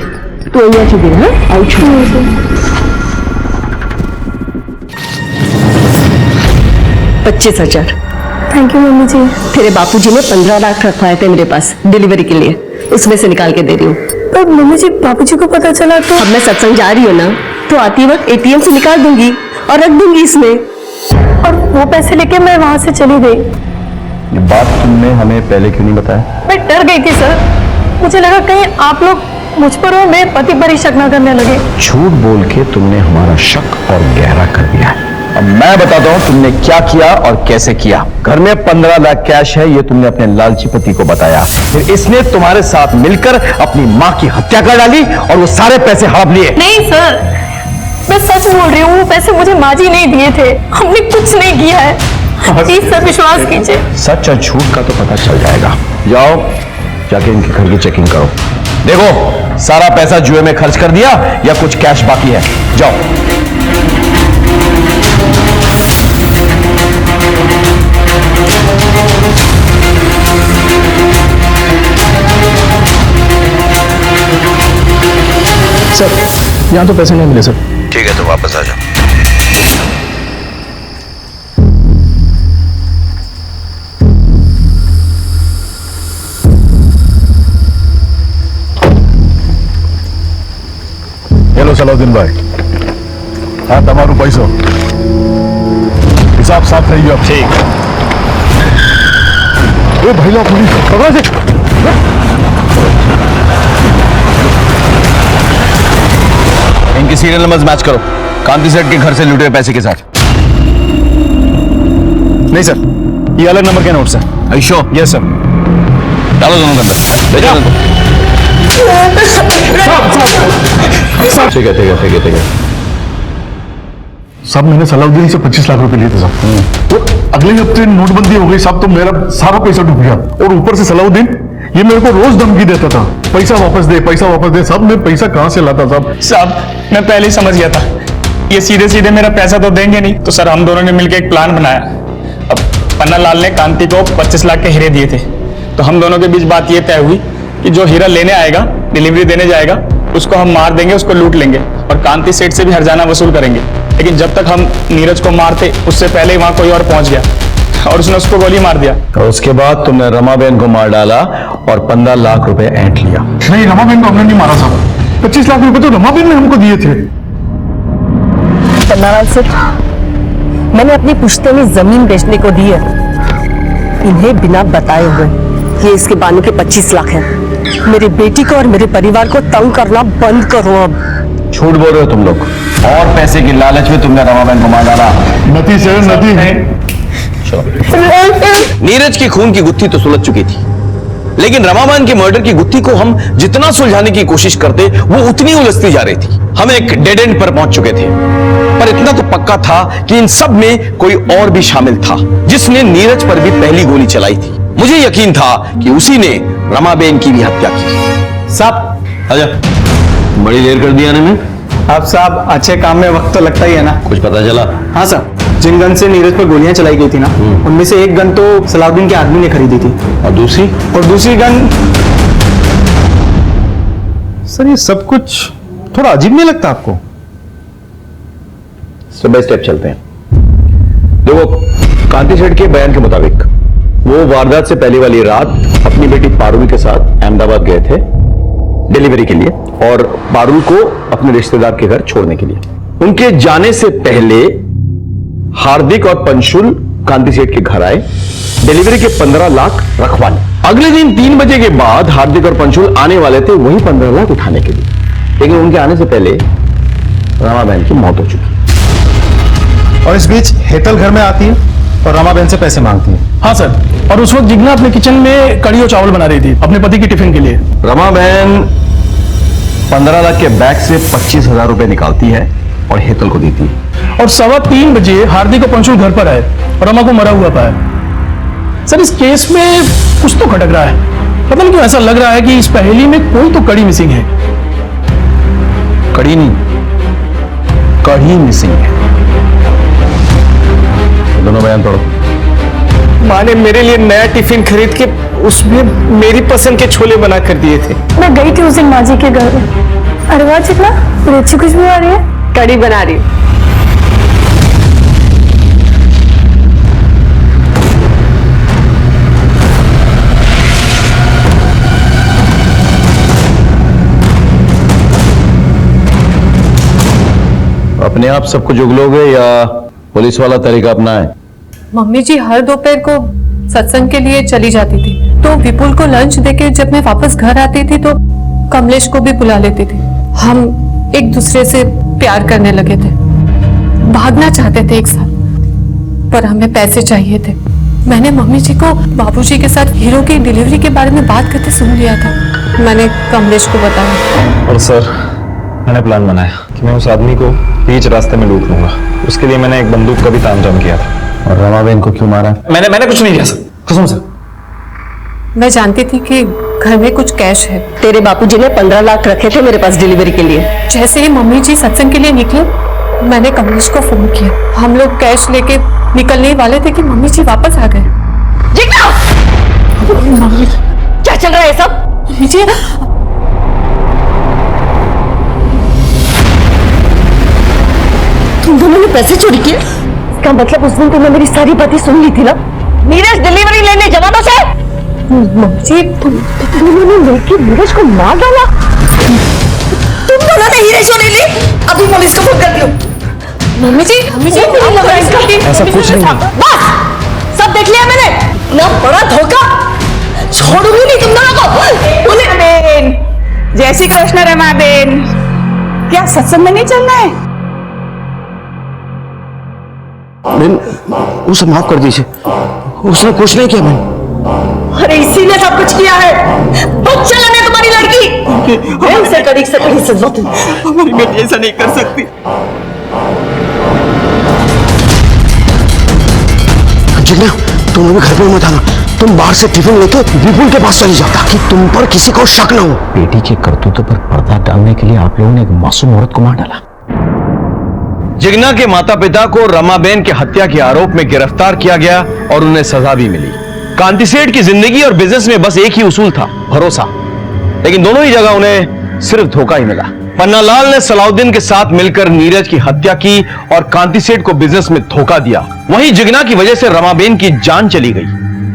D: तो यहाँ चुके हैं। आई छू 25,000।
O: थैंक यू मम्मी जी।
D: तेरे बापूजी ने 15 लाख रखवाए थे मेरे पास डिलीवरी के लिए, उसमें से निकाल के दे रही हूँ।
O: पर मम्मी जी बापूजी को पता चला तो?
D: अब मैं सत्संग जा रही हूँ ना, तो आती वक्त एटीएम से निकाल दूंगी और रख दूंगी इसमें।
O: और वो पैसे लेके मैं वहां से चली गई।
Q: ये बात तुमने हमें पहले क्यों नहीं बताया?
O: मैं डर गई थी सर, मुझे लगा कहीं आप लोग मुझ पर और मेरे पति पर ही शक न करने लगे।
Q: झूठ बोल के तुमने हमारा शक और गहरा कर दिया है। अब मैं बताता हूँ तुमने क्या किया और कैसे किया। घर में 15 लाख कैश है, ये तुमने अपने लालची पति को बताया। फिर इसने तुम्हारे साथ मिलकर अपनी माँ की हत्या कर डाली और वो सारे पैसे हड़प लिए।
O: नहीं सर, मैं सच बोल रही हूँ, वो पैसे मुझे माँ जी नहीं दिए थे, हमने कुछ नहीं किया है। प्लीज सर विश्वास कीजिए।
Q: सच और झूठ का तो पता चल जाएगा। जाओ जाके इनके घर की चेकिंग करो, देखो सारा पैसा जुए में खर्च कर दिया या कुछ कैश बाकी है। जाओ।
J: सर यहाँ तो पैसे नहीं मिले सर।
B: ठीक है तो वापस आ जाओ।
R: हेलो सलाउद्दीन भाई, हाँ તમારું पैसो हिसाब साफ થઈ ગયો। ठीक। ए भाई लो पुलिस पकड़ो से।
Q: इनकी सीरियल नंबर्स मैच करो कांति सेठ के घर से लूटे पैसे के साथ।
J: नहीं सर, ये अलग नंबर के नोट्स हैं।
Q: आयुषो?
J: Yes sir.
Q: डालो दोनों के अंदर। ठीक है।
R: साहब मैंने सलाउद्दीन से 25 लाख रुपए लिए थे साहब, और अगले हफ्ते नोटबंदी हो गई साहब, तो मेरा सारा पैसा डूब गया। और ऊपर से सलाउद्दीन ये मेरे को रोज धमकी देता था, पैसा वापस दे पैसा वापस दे। साहब मैं पैसा कहां से लाता साहब?
J: साहब मैं पहले ही समझ गया था, ये सीधे सीधे मेरा पैसा तो देंगे नहीं, तो सर हम दोनों ने मिलकर एक प्लान बनाया। अब पन्ना लाल ने कांति को 25 लाख के हीरे दिए थे, तो हम दोनों के बीच बात ये तय हुई कि जो हीरा लेने आएगा, डिलीवरी देने जाएगा, उसको हम मार देंगे, उसको लूट लेंगे और कांति सेठ से भी हर्जाना वसूल करेंगे। लेकिन जब तक हम नीरज को मारते उससे पहले ही वहां कोई और पहुंच गया और उसने उसको गोली मार दिया।
Q: और उसके बाद तुमने रमाबेन को मार डाला और 15 लाख रुपए ऐंठ लिया।
R: नहीं, रमाबेन को हमने नहीं मारा साहब, 25 लाख रुपए तो रमाबेन ने हमको दिए थे।
D: पन्नालाल सेठ, मैंने अपनी पुश्ते में जमीन बेचने को दी है, इन्हें बिना बताए हुए। ये इसके बानू के 25 लाख हैं। मेरी बेटी को और मेरे परिवार को तंग करना बंद करो अब।
Q: झूठ बोल रहे हो तुम लोग, और पैसे की लालच में तुमने रमाबेन को मार डाला।
R: नती से नती है।
Q: नीरज की खून की गुत्थी तो सुलझ चुकी थी, लेकिन रमाबेन की मर्डर की गुत्थी को हम जितना सुलझाने की कोशिश करते वो उतनी उलझती जा रही थी। हम एक डेड एंड पर पहुंच चुके थे, पर इतना तो पक्का था कि इन सब में कोई और भी शामिल था, जिसने नीरज पर भी पहली गोली चलाई थी। मुझे यकीन था कि उसी ने रमाबेन की भी हत्या की।
J: साहब
Q: आजा, बड़ी देर कर दी आने में।
J: आप साहब अच्छे काम में वक्त तो लगता ही है ना।
Q: कुछ पता चला?
J: हाँ सर, जिन गन से नीरज पर गोलियां चलाई गई थी ना, उनमें से एक गन तो सलाउद्दीन के आदमी ने खरीदी थी।
Q: और दूसरी
J: गन।
Q: सर ये सब कुछ थोड़ा अजीब नहीं लगता आपको? स्टेप बाय स्टेप चलते हैं। देखो, कांति सेठ के बयान के मुताबिक वो वारदात से पहले वाली रात अपनी बेटी पारुल के साथ अहमदाबाद गए थे डिलीवरी के लिए, और पारुल को अपने रिश्तेदार के घर छोड़ने के लिए। उनके जाने से पहले हार्दिक और पंशुल कांति सेठ के घर आए, डिलीवरी के 15 लाख रखवाने। अगले दिन 3 बजे के बाद हार्दिक और पंशुल आने वाले थे वही 15 लाख उठाने के लिए, लेकिन उनके आने से पहले रमाबेन की मौत हो चुकी।
K: और इस बीच हेतल घर में आती है और रमाबेन से पैसे मांगती है।
J: हाँ सर, और उस वक्त जिग्ना अपने किचन में कड़ी और चावल बना रही थी अपने पति की टिफिन के लिए।
Q: रमाबेन 15 लाख के बैग से 25,000 रुपए निकालती है और हेतल को देती है।
J: और 3:15 बजे हार्दिक और पंशुल घर पर आए और रमा को मरा हुआ पाया। सर इस केस में कुछ तो खटक रहा है, पता नहीं क्यों ऐसा लग रहा है कि इस पहेली में कोई तो कड़ी मिसिंग है।
Q: कड़ी
K: कहीं नहीं, कहीं मिसिंग है। दोनों बयान पढ़ो।
J: माँ ने मेरे लिए नया टिफिन खरीद के उसमें मेरी पसंद के छोले बना कर दिए थे।
O: मैं गई थी उस दिन माँ जी के घर में। अरे वाह चिकना, बड़ी अच्छी खुशबू आ रही है। कड़ी बना रही हूँ।
K: अपने आप सब कुछ उगलोगे या पुलिस वाला तरीका अपनाए?
O: मम्मी जी हर दोपहर को सत्संग के लिए चली जाती थी, तो विपुल को लंच देके जब मैं वापस घर आती थी तो कमलेश को भी बुला लेती थी। हम एक दूसरे से प्यार करने लगे थे, भागना चाहते थे एक साथ, पर हमें पैसे चाहिए थे। मैंने मम्मी जी को बाबूजी के साथ हीरो की डिलीवरी के बारे में बात करते सुन लिया था। मैंने कमलेश को बताया।
K: और सर, मैंने प्लान बनाया कि मैं उस आदमी को बीच रास्ते में लूट लूंगा। उसके लिए मैंने एक बंदूक का भी तामझाम किया था। और रमाबेन को क्यों मारा? मैंने कुछ नहीं किया सर, कसम से।
O: मैं जानती थी कि घर में कुछ कैश है।
D: तेरे बापूजी ने 15 लाख रखे थे मेरे पास डिलीवरी के लिए।
O: जैसे ही मम्मी जी सत्संग के लिए निकले, मैंने कमलेश को फोन किया। हम लोग कैश लेके निकलने वाले थे कि मम्मी जी वापस आ गए।
D: क्या चल रहा है सब?
O: मम्मी जी,
D: तुम दोनों ने पैसे चोरी किए? इसका मतलब उस दिन तुमने मेरी सारी बातें सुन ली थी ना? नीरज डिलीवरी लेने जवानों से? मम्मी जी, तुम दोनों ने मिलकर नीरज को मार डाला? तुम दोनों ने हीरे चोरी ली? अभी पुलिस को फोन कर दियो।
O: मम्मी जी,
K: ऐसा कुछ नहीं है।
D: बस, सब देख लिया मैंने। ना बड़ा धोखा, छोड़ूंगी नहीं तुम दोनों को।
F: रमाबेन, जय श्री कृष्ण रमाबेन। क्या सत्संग में नहीं चलना है?
B: बहन, उसे माफ कर दीजिए, उसने कुछ नहीं किया बहन।
D: अरे इसी ने सब कुछ किया है। बच्चा लेने तुम्हारी लड़की उसे कड़ी से कड़ी सजा दो।
J: हमारी बेटी ऐसा नहीं कर सकती।
B: जिन्ना, तुम अभी घर पे मत आना। तुम बाहर से टिफिन लेके विपुल के पास चली जाओ ताकि तुम पर किसी को शक न हो।
K: बेटी के करतूतों पर पर्दा डालने के लिए आप लोगों ने एक मासूम औरत को मार डाला।
Q: जिग्ना के माता पिता को रमाबेन के हत्या के आरोप में गिरफ्तार किया गया और उन्हें सजा भी मिली। कांति सेठ की जिंदगी और बिजनेस में बस एक ही उसूल था, भरोसा। लेकिन दोनों ही जगह उन्हें सिर्फ धोखा ही मिला। पन्नालाल ने सलाउद्दीन के साथ मिलकर नीरज की हत्या की और कांति सेठ को बिजनेस में धोखा दिया। वहीं जिग्ना की वजह से रमाबेन की जान चली गई।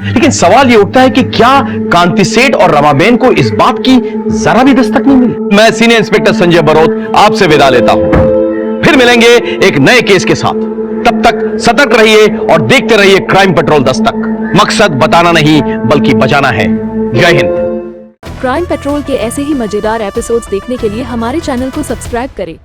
Q: लेकिन सवाल यह उठता है कि क्या कांति सेठ और रमाबेन को इस बात की जरा भी दस्तक नहीं मिली? मैं सीनियर इंस्पेक्टर संजय बरोत आपसे विदा लेता हूं। फिर मिलेंगे एक नए केस के साथ। तब तक सतर्क रहिए और देखते रहिए क्राइम पेट्रोल दस्तक। मकसद बताना नहीं बल्कि बचाना है। जय हिंद।
T: क्राइम पेट्रोल के ऐसे ही मजेदार एपिसोड्स देखने के लिए हमारे चैनल को सब्सक्राइब करें